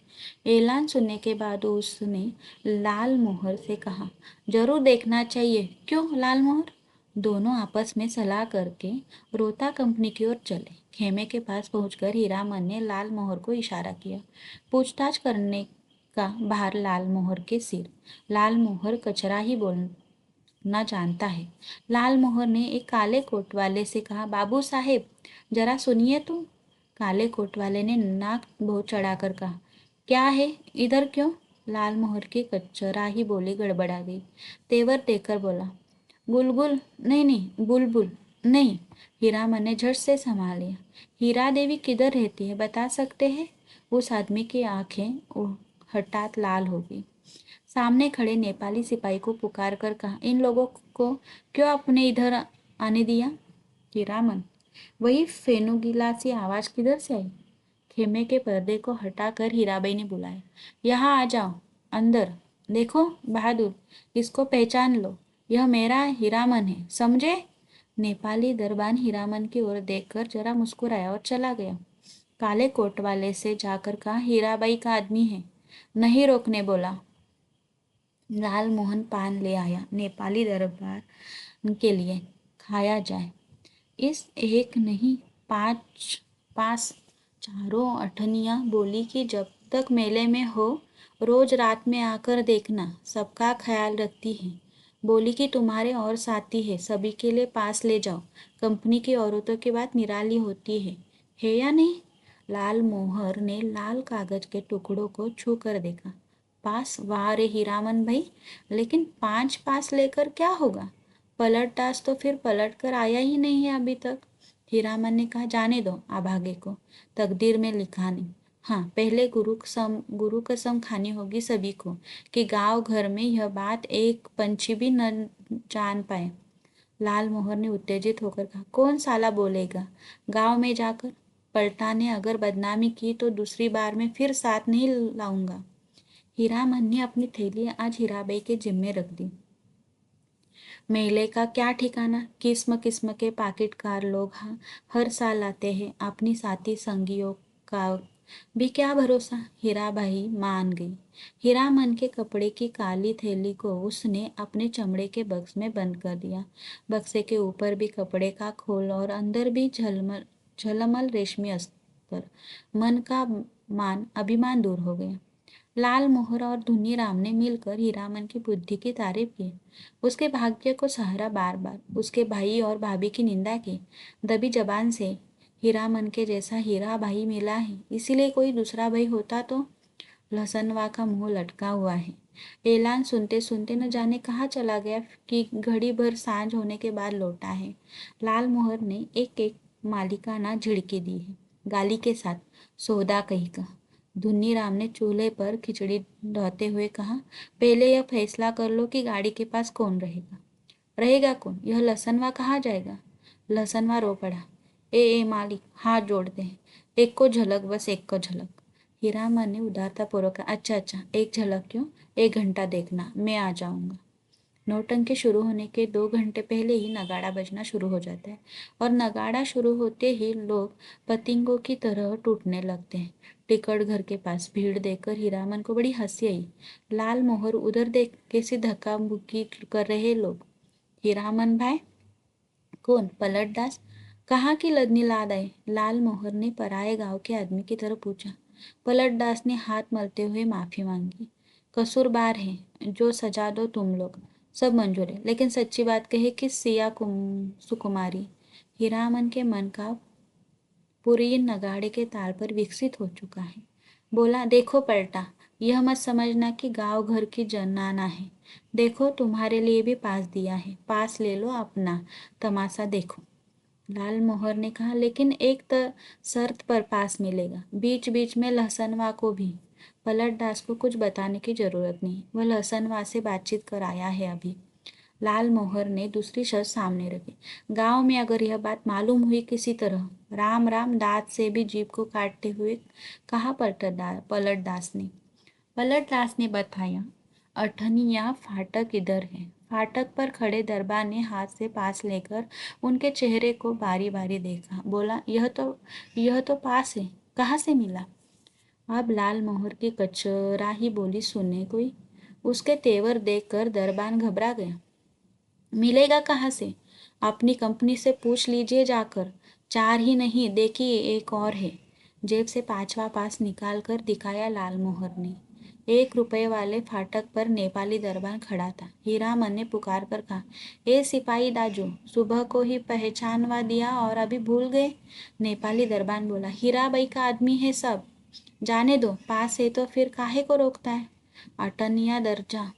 ऐलान सुनने के बाद उसने लाल मोहर से कहा, जरूर देखना चाहिए। क्यों लाल मोहर? दोनों आपस में सलाह करके रोता कंपनी की ओर चले। खेमे के पास पहुंचकर हीरामन ने लाल मोहर को इशारा किया। पूछताछ करने का भार लाल मोहर के सिर। लाल मोहर कचरा ही बोलना जानता है। लाल मोहर ने एक काले कोट वाले से कहा, बाबू साहेब जरा सुनिए तो। काले कोट वाले ने नाक बहुत चढ़ाकर कहा, क्या है, इधर क्यों? लाल मोहर की कचरा ही बोली गड़बड़ा गई। तेवर देकर बोला, बुलबुल नहीं, बुलबुल नहीं। हीरामन ने झट से संभाल लिया। हीरा देवी किधर रहती है, बता सकते हैं? उस आदमी की आंखें हठात लाल हो गई। सामने खड़े नेपाली सिपाही को पुकार कर कहा, इन लोगों को क्यों अपने इधर आने दिया? हीरामन, वही फेनुगिला सी आवाज किधर से आई? खेमे के पर्दे को हटाकर हीराबाई ने बुलाया, यहाँ आ जाओ, अंदर देखो बहादुर, इसको पहचान लो, यह मेरा हीरामन है, समझे? नेपाली दरबान हीरामन की ओर देखकर जरा मुस्कुराया और चला गया। काले कोट वाले से जाकर कहा, हीराबाई का आदमी है। नहीं रोकने बोला। लाल मोहन पान ले आया। नेपाली दरबार के लिए खाया जाए। इस एक नहीं, पांच चारों अठनियाँ बोली कि जब तक मेले में हो रोज रात में आकर देखना, सबका ख्याल रखती है। बोली कि तुम्हारे और साथी है, सभी के लिए पास ले जाओ। कंपनी की औरतों की बात निराली होती है या नहीं? लाल मोहर ने लाल कागज के टुकड़ों को छू कर देखा। पास? वाह रे हीरामन भाई, लेकिन 5 पास लेकर क्या होगा? पलट दास तो फिर पलट कर आया ही नहीं है अभी तक। हीरामन ने कहा, जाने दो आभागे को, तकदीर में लिखा नहीं। हाँ, पहले गुरु कसम खानी होगी सभी को कि गांव घर में यह बात एक पंछी भी न जान पाए। लाल मोहर ने उत्तेजित होकर कहा, कौन साला बोलेगा? गांव में जाकर पलटा ने अगर बदनामी की तो दूसरी बार में फिर साथ नहीं लाऊंगा। हीरामन ने अपनी थैली आज हीराबाई के जिम्मे रख दी। मेले का क्या ठिकाना, किस्म किस्म के पाकिटकार लोग हर साल आते हैं अपनी साथी संगियों का भी क्या भरोसा, हीराबाई मान गई। हीरामन के कपड़े की काली थैली को उसने अपने चमड़े के बक्स में बंद कर दिया। बक्से के ऊपर भी कपड़े का खोल और अंदर भी झलमल झलमल रेशमी अस्तर। मन का मान अभिमान दूर हो गया। लाल मोहर और धुनी राम ने मिलकर हीरामन की बुद्धि की तारीफ की, उसके भाग्य को सहारा, बार बार उसके भाई और भाभी की निंदा की। दबी जबान से, हीरामन के जैसा हीरा भाई मिला है, इसीलिए कोई दूसरा भाई होता तो। लहसनवा का मुंह लटका हुआ है। ऐलान सुनते सुनते न जाने कहाँ चला गया कि घड़ी भर सांझ होने के बाद लौटा है। लाल मोहर ने एक एक मालिकाना झिड़की दी है, गाली के साथ, सौदा कही का। धुन्नी राम ने चूल्हे पर खिचड़ी ढोते हुए कहा, पहले यह फैसला कर लो कि गाड़ी के पास कौन रहेगा। रहेगा कौन, यह लहसनवा कहाँ जाएगा। लहसनवा रो पड़ा, ए मालिक, हाथ जोड़ते हैं, एक को झलक, बस एक को झलक। हीरामन ने उदारतापूर्वक कहा, अच्छा अच्छा, एक झलक क्यों, 1 घंटा देखना, मैं आ जाऊंगा। नौटंकी शुरू होने के 2 घंटे पहले ही नगाड़ा बजना शुरू हो जाता है, और नगाड़ा शुरू होते ही लोग पतंगों की तरह टूटने लगते हैं। टिकट घर के पास भीड़ देखकर हीरामन को बड़ी हंसी आई। लाल मोहर उधर देख, कैसी धक्का मुक्की कर रहे लोग। हीरामन भाई, कौन, पलट दास, कहाँ की लदनी लाद आए। लाल मोहर ने पराये गांव के आदमी की तरह पूछा। पलट दास ने हाथ मलते हुए माफी मांगी। कसूरबार है, जो सजा दो तुम लोग, सब मंजूर है, लेकिन सच्ची बात कहे कि सिया सुकुमारी। हीरामन के मन का पुरीन नगाड़े के ताल पर विकसित हो चुका है। बोला, देखो पलटा, यह मत समझना कि गांव घर की जनाना है। देखो, तुम्हारे लिए भी पास दिया है, पास ले लो, अपना तमाशा देखो। लाल मोहर ने कहा, लेकिन एक शर्त पर पास मिलेगा, बीच बीच में लहसनवा को भी। पलट दास को कुछ बताने की जरूरत नहीं, वह लहसनवा से बातचीत कर आया है अभी। लाल मोहर ने दूसरी शर्त सामने रखी, गांव में अगर यह बात मालूम हुई किसी तरह, राम राम, दांत से भी जीभ को काटते हुए कहा पलट दास ने। पलट दास ने बताया, अठनिया फाटक इधर है। फाटक पर खड़े दरबार ने हाथ से पास लेकर उनके चेहरे को बारी बारी देखा। बोला, यह तो पास है, कहाँ से मिला। अब लाल मोहर की कचराही बोली सुने कोई। उसके तेवर देखकर दरबान घबरा गया। मिलेगा कहाँ से, अपनी कंपनी से पूछ लीजिए जाकर। 4 ही नहीं, देखिए एक और है। जेब से 5वां पास निकाल कर दिखाया लाल मोहर ने। 1 रुपए वाले फाटक पर नेपाली दरबान खड़ा था। हीरामन ने पुकार कर कहा, ए सिपाही दाजू, सुबह को ही पहचानवा दिया और अभी भूल गए। नेपाली दरबान बोला, हीराबाई का आदमी है सब, जाने दो, पास है तो फिर काहे को रोकता है। अटनिया दर्जा।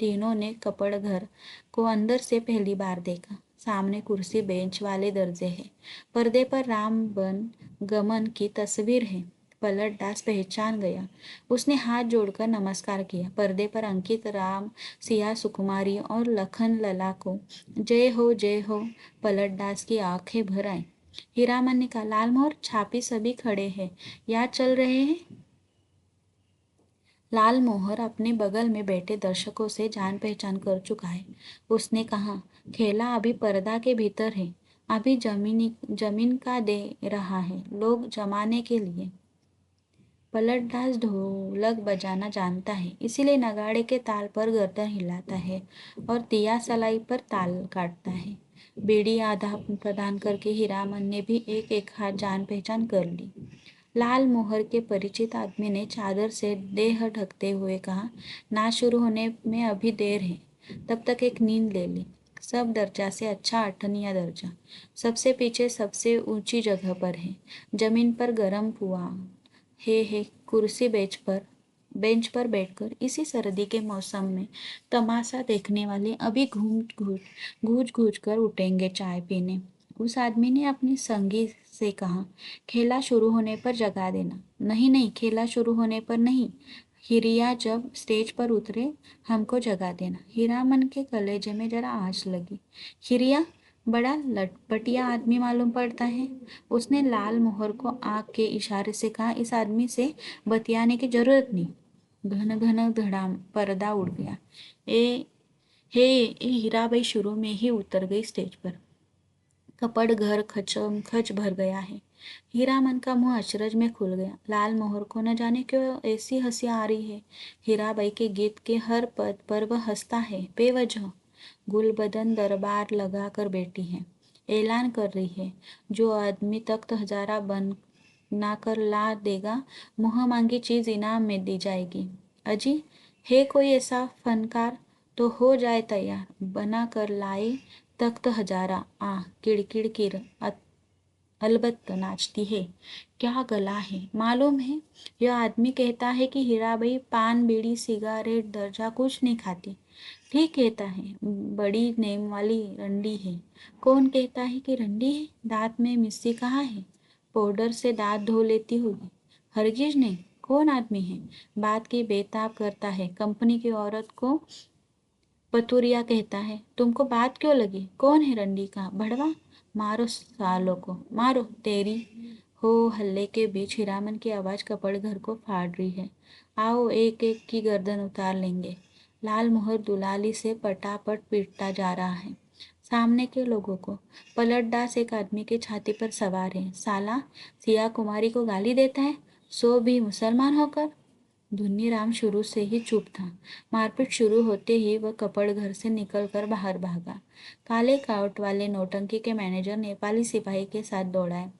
तीनों ने कपड़ घर को अंदर से पहली बार देखा। सामने कुर्सी बेंच वाले दर्जे है, पर्दे पर राम बन गमन की तस्वीर है। पलट दास पहचान गया। उसने हाथ जोड़कर नमस्कार किया। पर्दे पर अंकित राम, सिया सुकुमारी और लखन लला को जय हो जय हो। पलट दास की आंखें भर आई। हीरामन ने कहा, लाल मोहर, छापी सभी खड़े हैं, याद चल रहे हैं। लाल मोहर अपने बगल में बैठे दर्शकों से जान पहचान कर चुका है। उसने कहा, खेला अभी पर्दा के भीतर है, अभी जमीन का दे रहा है लोग जमाने के लिए। पलटदास ढोलक बजाना जानता है, इसीलिए नगाड़े के ताल पर गर्दन हिलाता है और दिया सलाई पर ताल काटता है। बीड़ी आधा प्रदान करके हीरामन ने भी एक एक हाथ जान पहचान कर ली। लाल मोहर के परिचित आदमी ने चादर से देह ढकते हुए कहा, नाच शुरू होने में अभी देर है, तब तक एक नींद ले ली। सब दर्जा से अच्छा 8वां दर्जा, सबसे पीछे सबसे ऊंची जगह पर है। जमीन पर गरम पुआ है, कुर्सी बेंच पर बैठकर इसी सर्दी के मौसम में तमाशा देखने वाले अभी घूट घूट कर उठेंगे चाय पीने। उस आदमी ने अपनी संगी से कहा, खेला शुरू होने पर जगा देना। नहीं नहीं, खेला शुरू होने पर नहीं, हिरिया जब स्टेज पर उतरे हमको जगा देना। हीरामन के कलेजे में जरा आँच लगी। हिरिया बड़ा लटपटिया आदमी मालूम पड़ता है। उसने लाल मोहर को आंख के इशारे से कहा, इस आदमी से बतियाने की जरूरत नहीं। घन घन धड़ाम पर्दा उड़ गया। ए हे हीराबाई शुरू में ही उतर गई स्टेज पर। कपड़ घर खचम खच भर गया है। हीरामन का मुंह अचरज में खुल गया। लाल मोहर को न जाने क्यों ऐसी हंसी आ रही है। हीराबाई के गीत के हर पद पर वह हंसता है बेवजह। गुलबदन दरबार लगा कर बैठी है, ऐलान कर रही है, जो आदमी तख्त हजारा बना कर ला देगा, मुँह मांगी चीज इनाम में दी जाएगी। अजी है कोई ऐसा फनकार तो हो जाए तैयार, बना कर लाए तख्त हजारा। आ किड़किड़ किर अलबत्त नाचती है। क्या गला है मालूम है। यह आदमी कहता है कि हीराबाई पान बीड़ी सिगारेट दर्जा कुछ नहीं खाती। ठीक कहता है, बड़ी नेम वाली रंडी है। कौन कहता है कि रंडी है। दांत में मिस्सी कहाँ है। पाउडर से दांत धो लेती होगी। हरगिज नहीं। कौन आदमी है। बात की बेताब करता है। कंपनी की औरत को पतुरिया कहता है। तुमको बात क्यों लगी। कौन है रंडी का भड़वा। मारो सालों को मारो तेरी। हो हल्ले के बीच हीरामन की आवाज कपड़ घर को फाड़ रही है। आओ एक एक की गर्दन उतार लेंगे। लाल मोहर दुलाली से पटापट पीटता जा रहा है। सामने के लोगों को पलटदास एक आदमी के छाती पर सवार है। साला सिया कुमारी को गाली देता है, सो भी मुसलमान होकर। धुन्नीराम शुरू से ही चुप था। मारपीट शुरू होते ही वह कपड़ घर से निकलकर बाहर भागा। काले कावट वाले नौटंकी के मैनेजर नेपाली सिपाही के साथ दौड़ाए।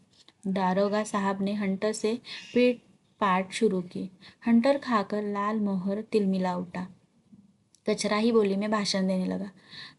दारोगा साहब ने हंटर से पीट पाट शुरू की। हंटर खाकर लाल मोहर तिलमिला उठा। कचरा ही बोली में भाषण देने लगा।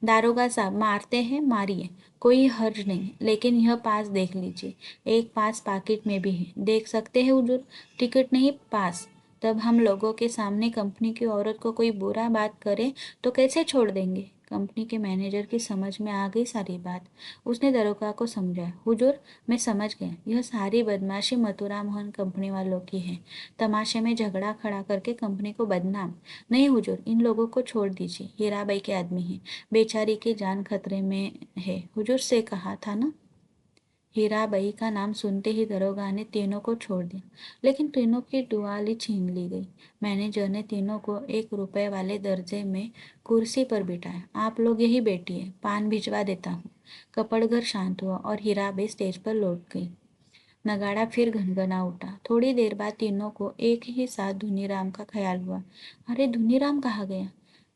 दारोगा साहब मारते हैं मारिए, कोई हर्ज नहीं, लेकिन यह पास देख लीजिए। एक पास पाकिट में भी है, देख सकते हैं हुजूर। टिकट नहीं पास। तब हम लोगों के सामने कंपनी की औरत को कोई बुरा बात करे तो कैसे छोड़ देंगे। कंपनी के मैनेजर की समझ में आ गई सारी बात। उसने दरोगा को समझाया। हुजूर मैं समझ गया, यह सारी बदमाशी मथुरा मोहन कंपनी वालों की है। तमाशे में झगड़ा खड़ा करके कंपनी को बदनाम। नहीं हुजूर, इन लोगों को छोड़ दीजिए। हीराबाई के आदमी हैं, बेचारी की जान खतरे में है। हुजूर से कहा था ना। हीराबाई का नाम सुनते ही दरोगा ने तीनों को छोड़ दिया, लेकिन तीनों की दुआली छीन ली गई। मैनेजर ने तीनों को 1 रुपए वाले दर्जे में कुर्सी पर बिठाया। आप लोग यही बैठिए, पान भिजवा देता हूँ। कपड़घर शांत हुआ और हीराबाई स्टेज पर लौट गई। नगाड़ा फिर घनघना उठा। थोड़ी देर बाद तीनों को एक ही साथ धुनीराम का ख्याल हुआ। अरे धुनीराम कहाँ गया।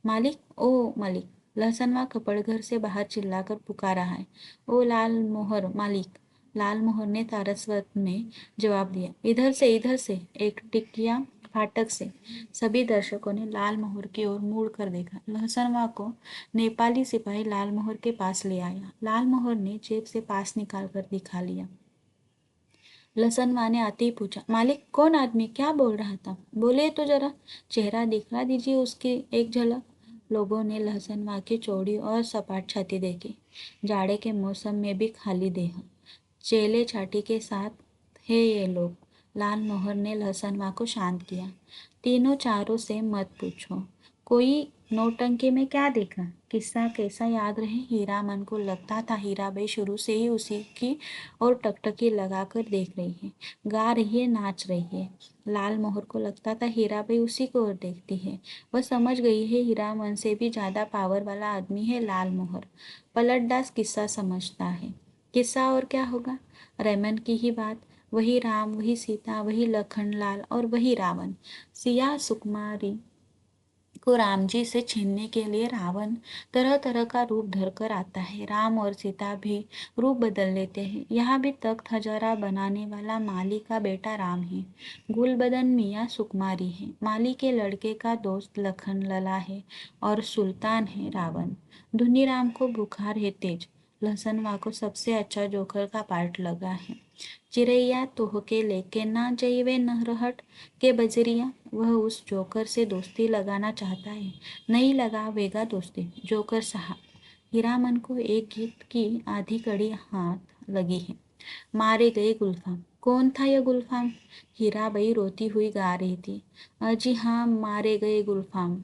मालिक, ओ मालिक। लहसनवा कपड़घर से बाहर चिल्लाकर पुकार रहा है। ओ लाल मोहर मालिक। लाल मोहर ने तारस्वत में जवाब दिया। इधर से एक टिकिया फाटक से। सभी दर्शकों ने लाल मोहर की ओर मुड़ कर देखा। लहसनवा को नेपाली सिपाही लाल मोहर के पास ले आया। लाल मोहर ने जेब से पास निकाल कर दिखा लिया। लहसनवा ने आते ही पूछा, मालिक कौन आदमी क्या बोल रहा था। बोले तो जरा, चेहरा दिखला दीजिए उसकी एक झलक। लोगों ने लहसनवा की चौड़ी और सपाट छाती देखी। जाड़े के मौसम में भी खाली देह, चेले चाटी के साथ है ये लोग। लाल मोहर ने लहसनवा को शांत किया। तीनों चारों से मत पूछो, कोई नौटंकी में क्या देखा। किस्सा कैसा याद रहे। हीरामन को लगता था हीराबाई शुरू से ही उसी की और टकटकी लगाकर देख रही है, गा रही है, नाच रही है। लाल मोहर को लगता था हीराबाई उसी को और देखती है। वह समझ गई है हीरामन से भी ज्यादा पावर वाला आदमी है लाल मोहर। पलटदास किस्सा समझता है। किस्सा और क्या होगा, रेमन की ही बात। वही राम, वही सीता, वही लखन लाल और वही रावण। सिया सुकुमारी को राम जी से छीनने के लिए रावण तरह तरह का रूप धरकर आता है। राम और सीता भी रूप बदल लेते हैं। यहाँ भी तख्त हजारा बनाने वाला माली का बेटा राम है। गुलबदन मियाँ सुकुमारी है। माली के लड़के का दोस्त लखन लला है और सुल्तान है रावण। धुनीराम को बुखार है तेज। लहसनवा को सबसे अच्छा जोकर का पार्ट लगा है। चिरैया तोहके लेके ना जइवे नहरहट के बजरिया। वह उस जोकर से दोस्ती लगाना चाहता है। नहीं लगावेगा दोस्ती जोकर साहब। हीरामन को एक गीत की आधी कड़ी हाथ लगी है। मारे गए गुलफाम। कौन था यह गुलफाम। हीराबाई रोती हुई गा रही थी। अजी हाँ, मारे गए गुलफाम,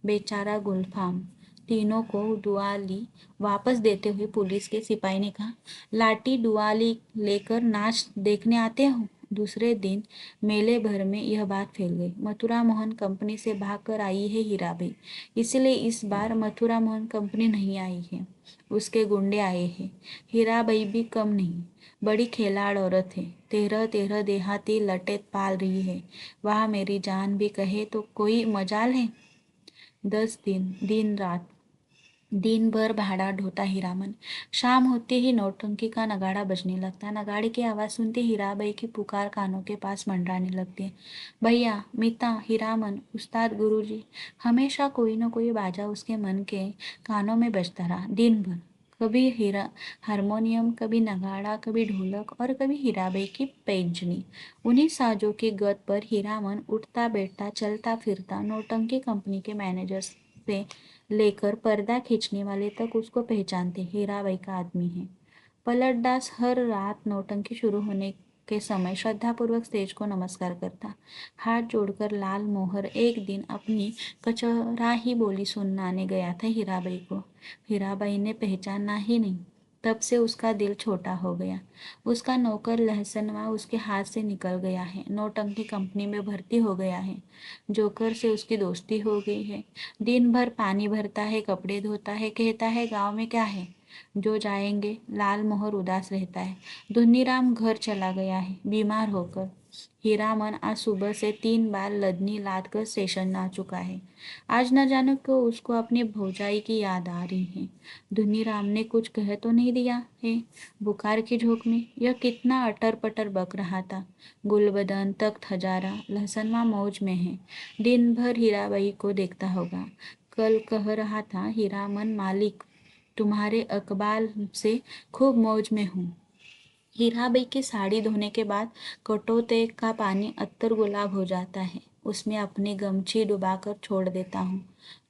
बेचारा गुलफाम। तीनों को दुआली वापस देते हुए पुलिस के सिपाही ने कहा, लाठी दुआली लेकर नाच देखने आते हो। दूसरे दिन मेले भर में यह बात फैल गई। मथुरा मोहन कंपनी से भागकर आई है हीराबाई, इसलिए इस बार मथुरा मोहन कंपनी नहीं आई है। उसके गुंडे आए हैं। हीराबाई भी कम नहीं, बड़ी खिलाड़ औरत है। 13 देहाती लटे पाल रही है। वह मेरी जान भी कहे तो कोई मजाल है। 10 दिन दिन रात दिन भर भाड़ा ढोता हीरामन। शाम होते ही नौटंकी का नगाड़ा बजने लगता। नगाड़े की आवाज़ सुनते हीराबाई की पुकार कानों के पास मंडराने लगती है। भैया, मीता, हीरामन, उस्ताद, गुरुजी, हमेशा कोई न कोई बाजा उसके मन के कानों में बजता रहा दिन भर। कभी हीरा हारमोनियम, कभी नगाड़ा, कभी ढोलक और कभी हीराबाई की पैंजनी। उन्हीं साजों की गत पर हीरामन उठता बैठता, चलता फिरता। नौटंकी कंपनी के मैनेजर से लेकर पर्दा खींचने वाले तक उसको पहचानते, हीराबाई का आदमी है। पलटदास हर रात नौटंकी शुरू होने के समय श्रद्धापूर्वक स्टेज को नमस्कार करता। हाथ जोड़कर लाल मोहर एक दिन अपनी कचराही बोली सुनाने गया था हीराबाई को। हीराबाई ने पहचाना ही नहीं। तब से उसका दिल छोटा हो गया। उसका नौकर लहसनवा उसके हाथ से निकल गया है। नौटंकी कंपनी में भर्ती हो गया है। जोकर से उसकी दोस्ती हो गई है। दिन भर पानी भरता है, कपड़े धोता है, कहता है गांव में क्या है। जो जाएंगे। लाल मोहर उदास रहता है। धुन्नीराम घर चला गया है बीमार होकर। हीरामन आज सुबह से 3 बार लदनी लाद कर स्टेशन आ चुका है। आज न जानो क्यों उसको अपनी भौजाई की याद आ रही है। धुन्नीराम ने कुछ कह तो नहीं दिया है बुखार की झोंक में। यह कितना अटर पटर बक रहा था। गुलबदन, तख्त हजारा, लहसनवा मौज में है। दिन भर हीराबाई को देखता होगा। कल कह रहा था, हीरामन मालिक, तुम्हारे अकबाल से खूब मौज में हूँ। हीराबाई की साड़ी धोने के बाद कटोते का पानी अत्तर गुलाब हो जाता है। उसमें अपनी गमछी डुबाकर छोड़ देता हूँ।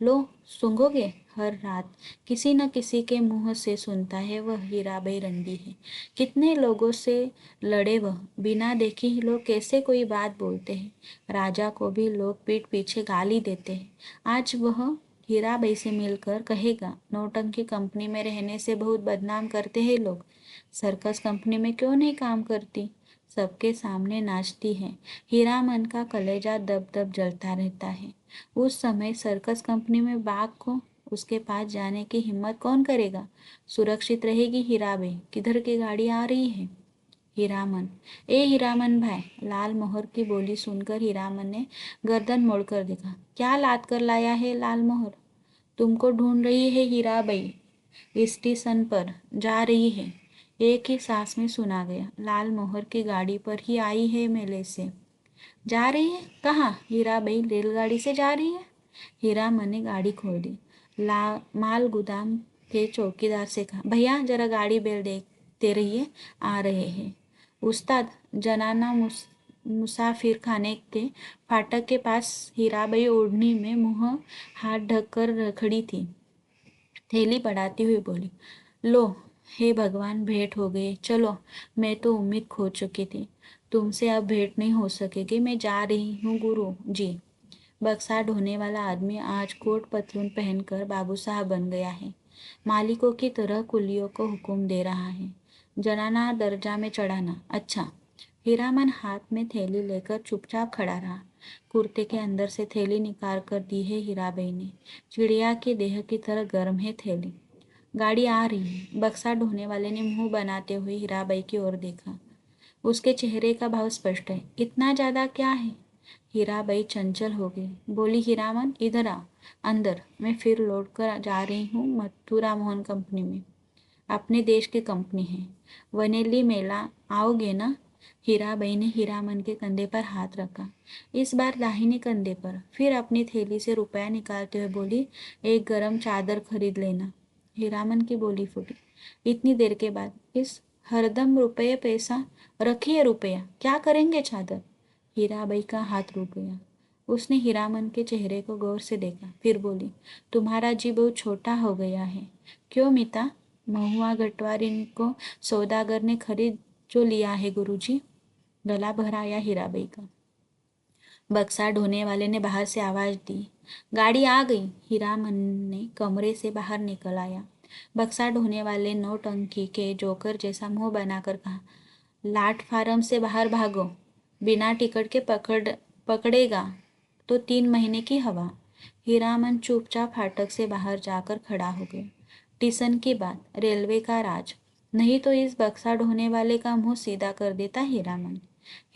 लो, सूंघोगे? हर रात किसी न किसी के मुंह से सुनता है वह हीराबाई रंडी है। कितने लोगों से लड़े वह, बिना देखे ही लोग कैसे कोई बात बोलते हैं। राजा को भी लोग पीठ पीछे गाली देते हैं। आज वह हीराबाई से मिलकर कहेगा, नौटंकी कंपनी में रहने से बहुत बदनाम करते हैं लोग। सर्कस कंपनी में क्यों नहीं काम करती? सबके सामने नाचती है। हीरामन का कलेजा दब दब जलता रहता है। उस समय सर्कस कंपनी में बाघ को उसके पास जाने की हिम्मत कौन करेगा? सुरक्षित रहेगी हीराबाई। किधर की गाड़ी आ रही है? हीरामन, ए हीरामन भाई। लाल मोहर की बोली सुनकर हीरामन ने गर्दन मोड़कर देखा। क्या लाद कर लाया है लाल मोहर? तुमको ढूंढ रही है हीराबाई, स्टेशन पर जा रही है। एक ही सांस में सुना गया। लाल मोहर की गाड़ी पर ही आई है मेले से। जा रही है? कहाँ? हीराबाई रेलगाड़ी से जा रही है। हीरामन ने गाड़ी खोल दी। माल गुदाम के चौकीदार से कहा, भैया जरा गाड़ी बेल देखते रहिए, आ रहे हैं। उस्ताद, जनाना मुसाफिर खाने के फाटक के पास हीराबाई ओढ़नी में मुंह हाथ ढक कर खड़ी थी। थैली बढ़ाती हुई बोली, लो, हे भगवान, भेंट हो गई। चलो, मैं तो उम्मीद खो चुकी थी। तुमसे अब भेंट नहीं हो सकेगी। मैं जा रही हूँ गुरु जी। बक्सा ढोने वाला आदमी आज कोट पतलून पहनकर बाबू साहब बन गया है। मालिकों की तरह कुलियों को हुक्म दे रहा है। जनाना दर्जा में चढ़ाना। अच्छा। हीरामन हाथ में थैली लेकर चुपचाप खड़ा रहा। कुर्ते के अंदर से थैली निकाल कर दी है हीराबाई ने। चिड़िया की देह की तरह गर्म है थैली। गाड़ी आ रही है। बक्सा ढोने वाले ने मुंह बनाते हुए हीराबाई की ओर देखा। उसके चेहरे का भाव स्पष्ट है। इतना ज्यादा क्या है? हीराबाई चंचल हो गई। बोली, हीरामन इधर आ अंदर। मैं फिर लौट कर जा रही हूँ मथुरा मोहन कंपनी में। अपने देश की कंपनी है। वनेली मेला आओगे ना? हीराबाई ने हीरामन के कंधे पर हाथ रखा, इस बार दाहिने कंधे पर। फिर अपनी थैली से रुपया निकालते हुए बोली, एक गरम चादर खरीद लेना। हीरामन की बोली फूटी। इतनी देर के बाद इस हरदम रुपये पैसा, रखिए रुपया, क्या करेंगे चादर? हीराबाई का हाथ रुक गया। उसने हीरामन के चेहरे को गौर से देखा, फिर बोली, तुम्हारा जी बहुत छोटा हो गया है। क्यों मीता? महुआ घटवारी को सौदागर ने खरीद जो लिया है गुरुजी। गला भराया हीराबाई का। बक्सा ढोने वाले ने बाहर से आवाज दी, गाड़ी आ गई। हीरामन ने कमरे से बाहर निकल आया। बक्सा ढोने वाले नौटंकी के जोकर जैसा मुंह बनाकर कहा, प्लेटफार्म से बाहर भागो, बिना टिकट के पकड़ेगा तो 3 महीने की हवा। हीरामन चुपचाप फाटक से बाहर जाकर खड़ा हो गया। स्टेशन की बात, रेलवे का राज, नहीं तो इस बक्सा ढोने वाले का मुंह सीधा कर देता हीरामन।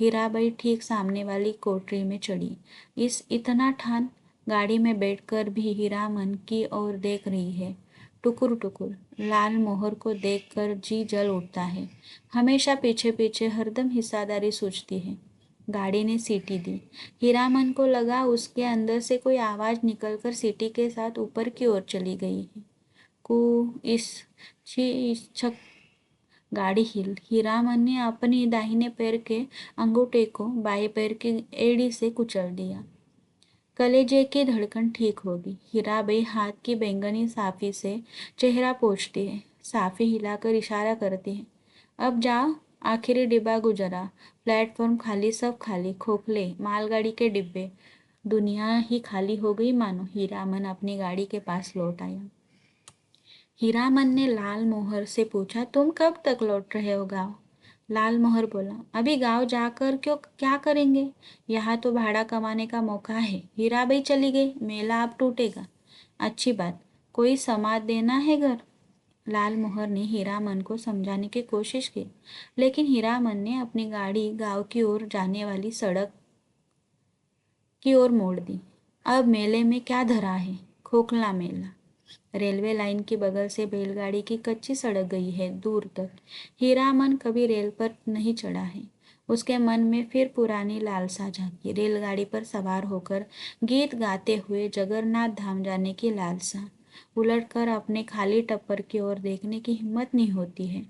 हीराबाई ठीक सामने वाली कोठरी में चढ़ी। इस इतना ठान गाड़ी में बैठकर भी हीरामन की ओर देख रही है। टुकुर टुकुर लाल मोहर को देखकर जी जल उठता है। हमेशा पीछे पीछे हरदम हिस्सादारी सूझती है। गाड़ी ने सीटी दी। हीरामन को लगा उसके अंदर से कोई आवाज निकलकर सीटी के साथ ऊपर की ओर चली गई है। कू इस छी इस छक गाड़ी हिल। हीरामन ने अपनी दाहिने पैर के अंगूठे को बाएं पैर की एड़ी से कुचल दिया। कलेजे की धड़कन ठीक होगी। हीराबाई हाथ की बैंगनी साफी से चेहरा पोंछती है। साफी हिलाकर इशारा करती है, अब जाओ, आखिरी डिब्बा गुजरा, प्लेटफॉर्म खाली, सब खाली, खोखले मालगाड़ी के डिब्बे, दुनिया ही खाली हो गई मानो। हीरामन अपनी गाड़ी के पास लौट आया। हीरामन ने लाल मोहर से पूछा, तुम कब तक लौट रहे हो गाँव? लाल मोहर बोला, अभी गांव जाकर क्यों क्या करेंगे, यहाँ तो भाड़ा कमाने का मौका है। हीराबाई चली गई, मेला अब टूटेगा। अच्छी बात, कोई समाद देना है घर। लाल मोहर ने हीरामन को समझाने की कोशिश की, लेकिन हीरामन ने अपनी गाड़ी गांव की ओर जाने वाली सड़क की ओर मोड़ दी। अब मेले में क्या धरा है? खोखला मेला। रेलवे लाइन की बगल से बैलगाड़ी की कच्ची सड़क गई है दूर तक। हीरामन कभी रेल पर नहीं चढ़ा है। उसके मन में फिर पुरानी लालसा जागी, रेलगाड़ी पर सवार होकर गीत गाते हुए जगन्नाथ धाम जाने की लालसा। उलटकर अपने खाली टप्पर की ओर देखने की हिम्मत नहीं होती है।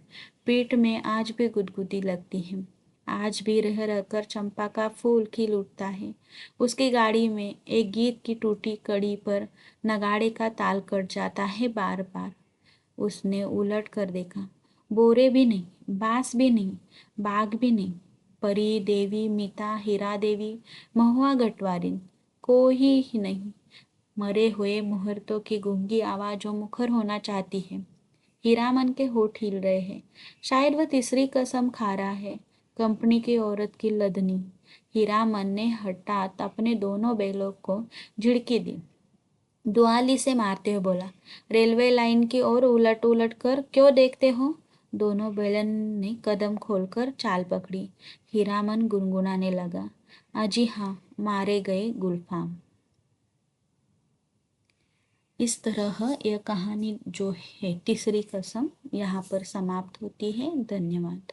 पीठ में आज भी गुदगुदी लगती है। आज भी रह रहकर चंपा का फूल खिल उठता है। उसकी गाड़ी में एक गीत की टूटी कड़ी पर नगाड़े का ताल कट जाता है बार बार। उसने उलट कर देखा। बोरे भी नहीं, बांस भी नहीं, बाग भी नहीं। परी देवी, मीता, हीरा देवी, महुआ गटवारिन, कोई ही नहीं। मरे हुए मुहूर्तों की गूंगी आवाजों मुखर होना चाहती है। हीरामन के होठ हिल रहे हैं। शायद वह तीसरी कसम खा रहा है, कंपनी की औरत की लदनी। हीरामन ने हठात अपने दोनों बैलों को झिड़की दी। दुआली से मारते हुए बोला, रेलवे लाइन की ओर उलट उलट कर क्यों देखते हो? दोनों बैलन ने कदम खोलकर चाल पकड़ी। हीरामन गुनगुनाने लगा, अजी हाँ, मारे गए गुलफाम। इस तरह यह कहानी जो है तीसरी कसम यहाँ पर समाप्त होती है। धन्यवाद।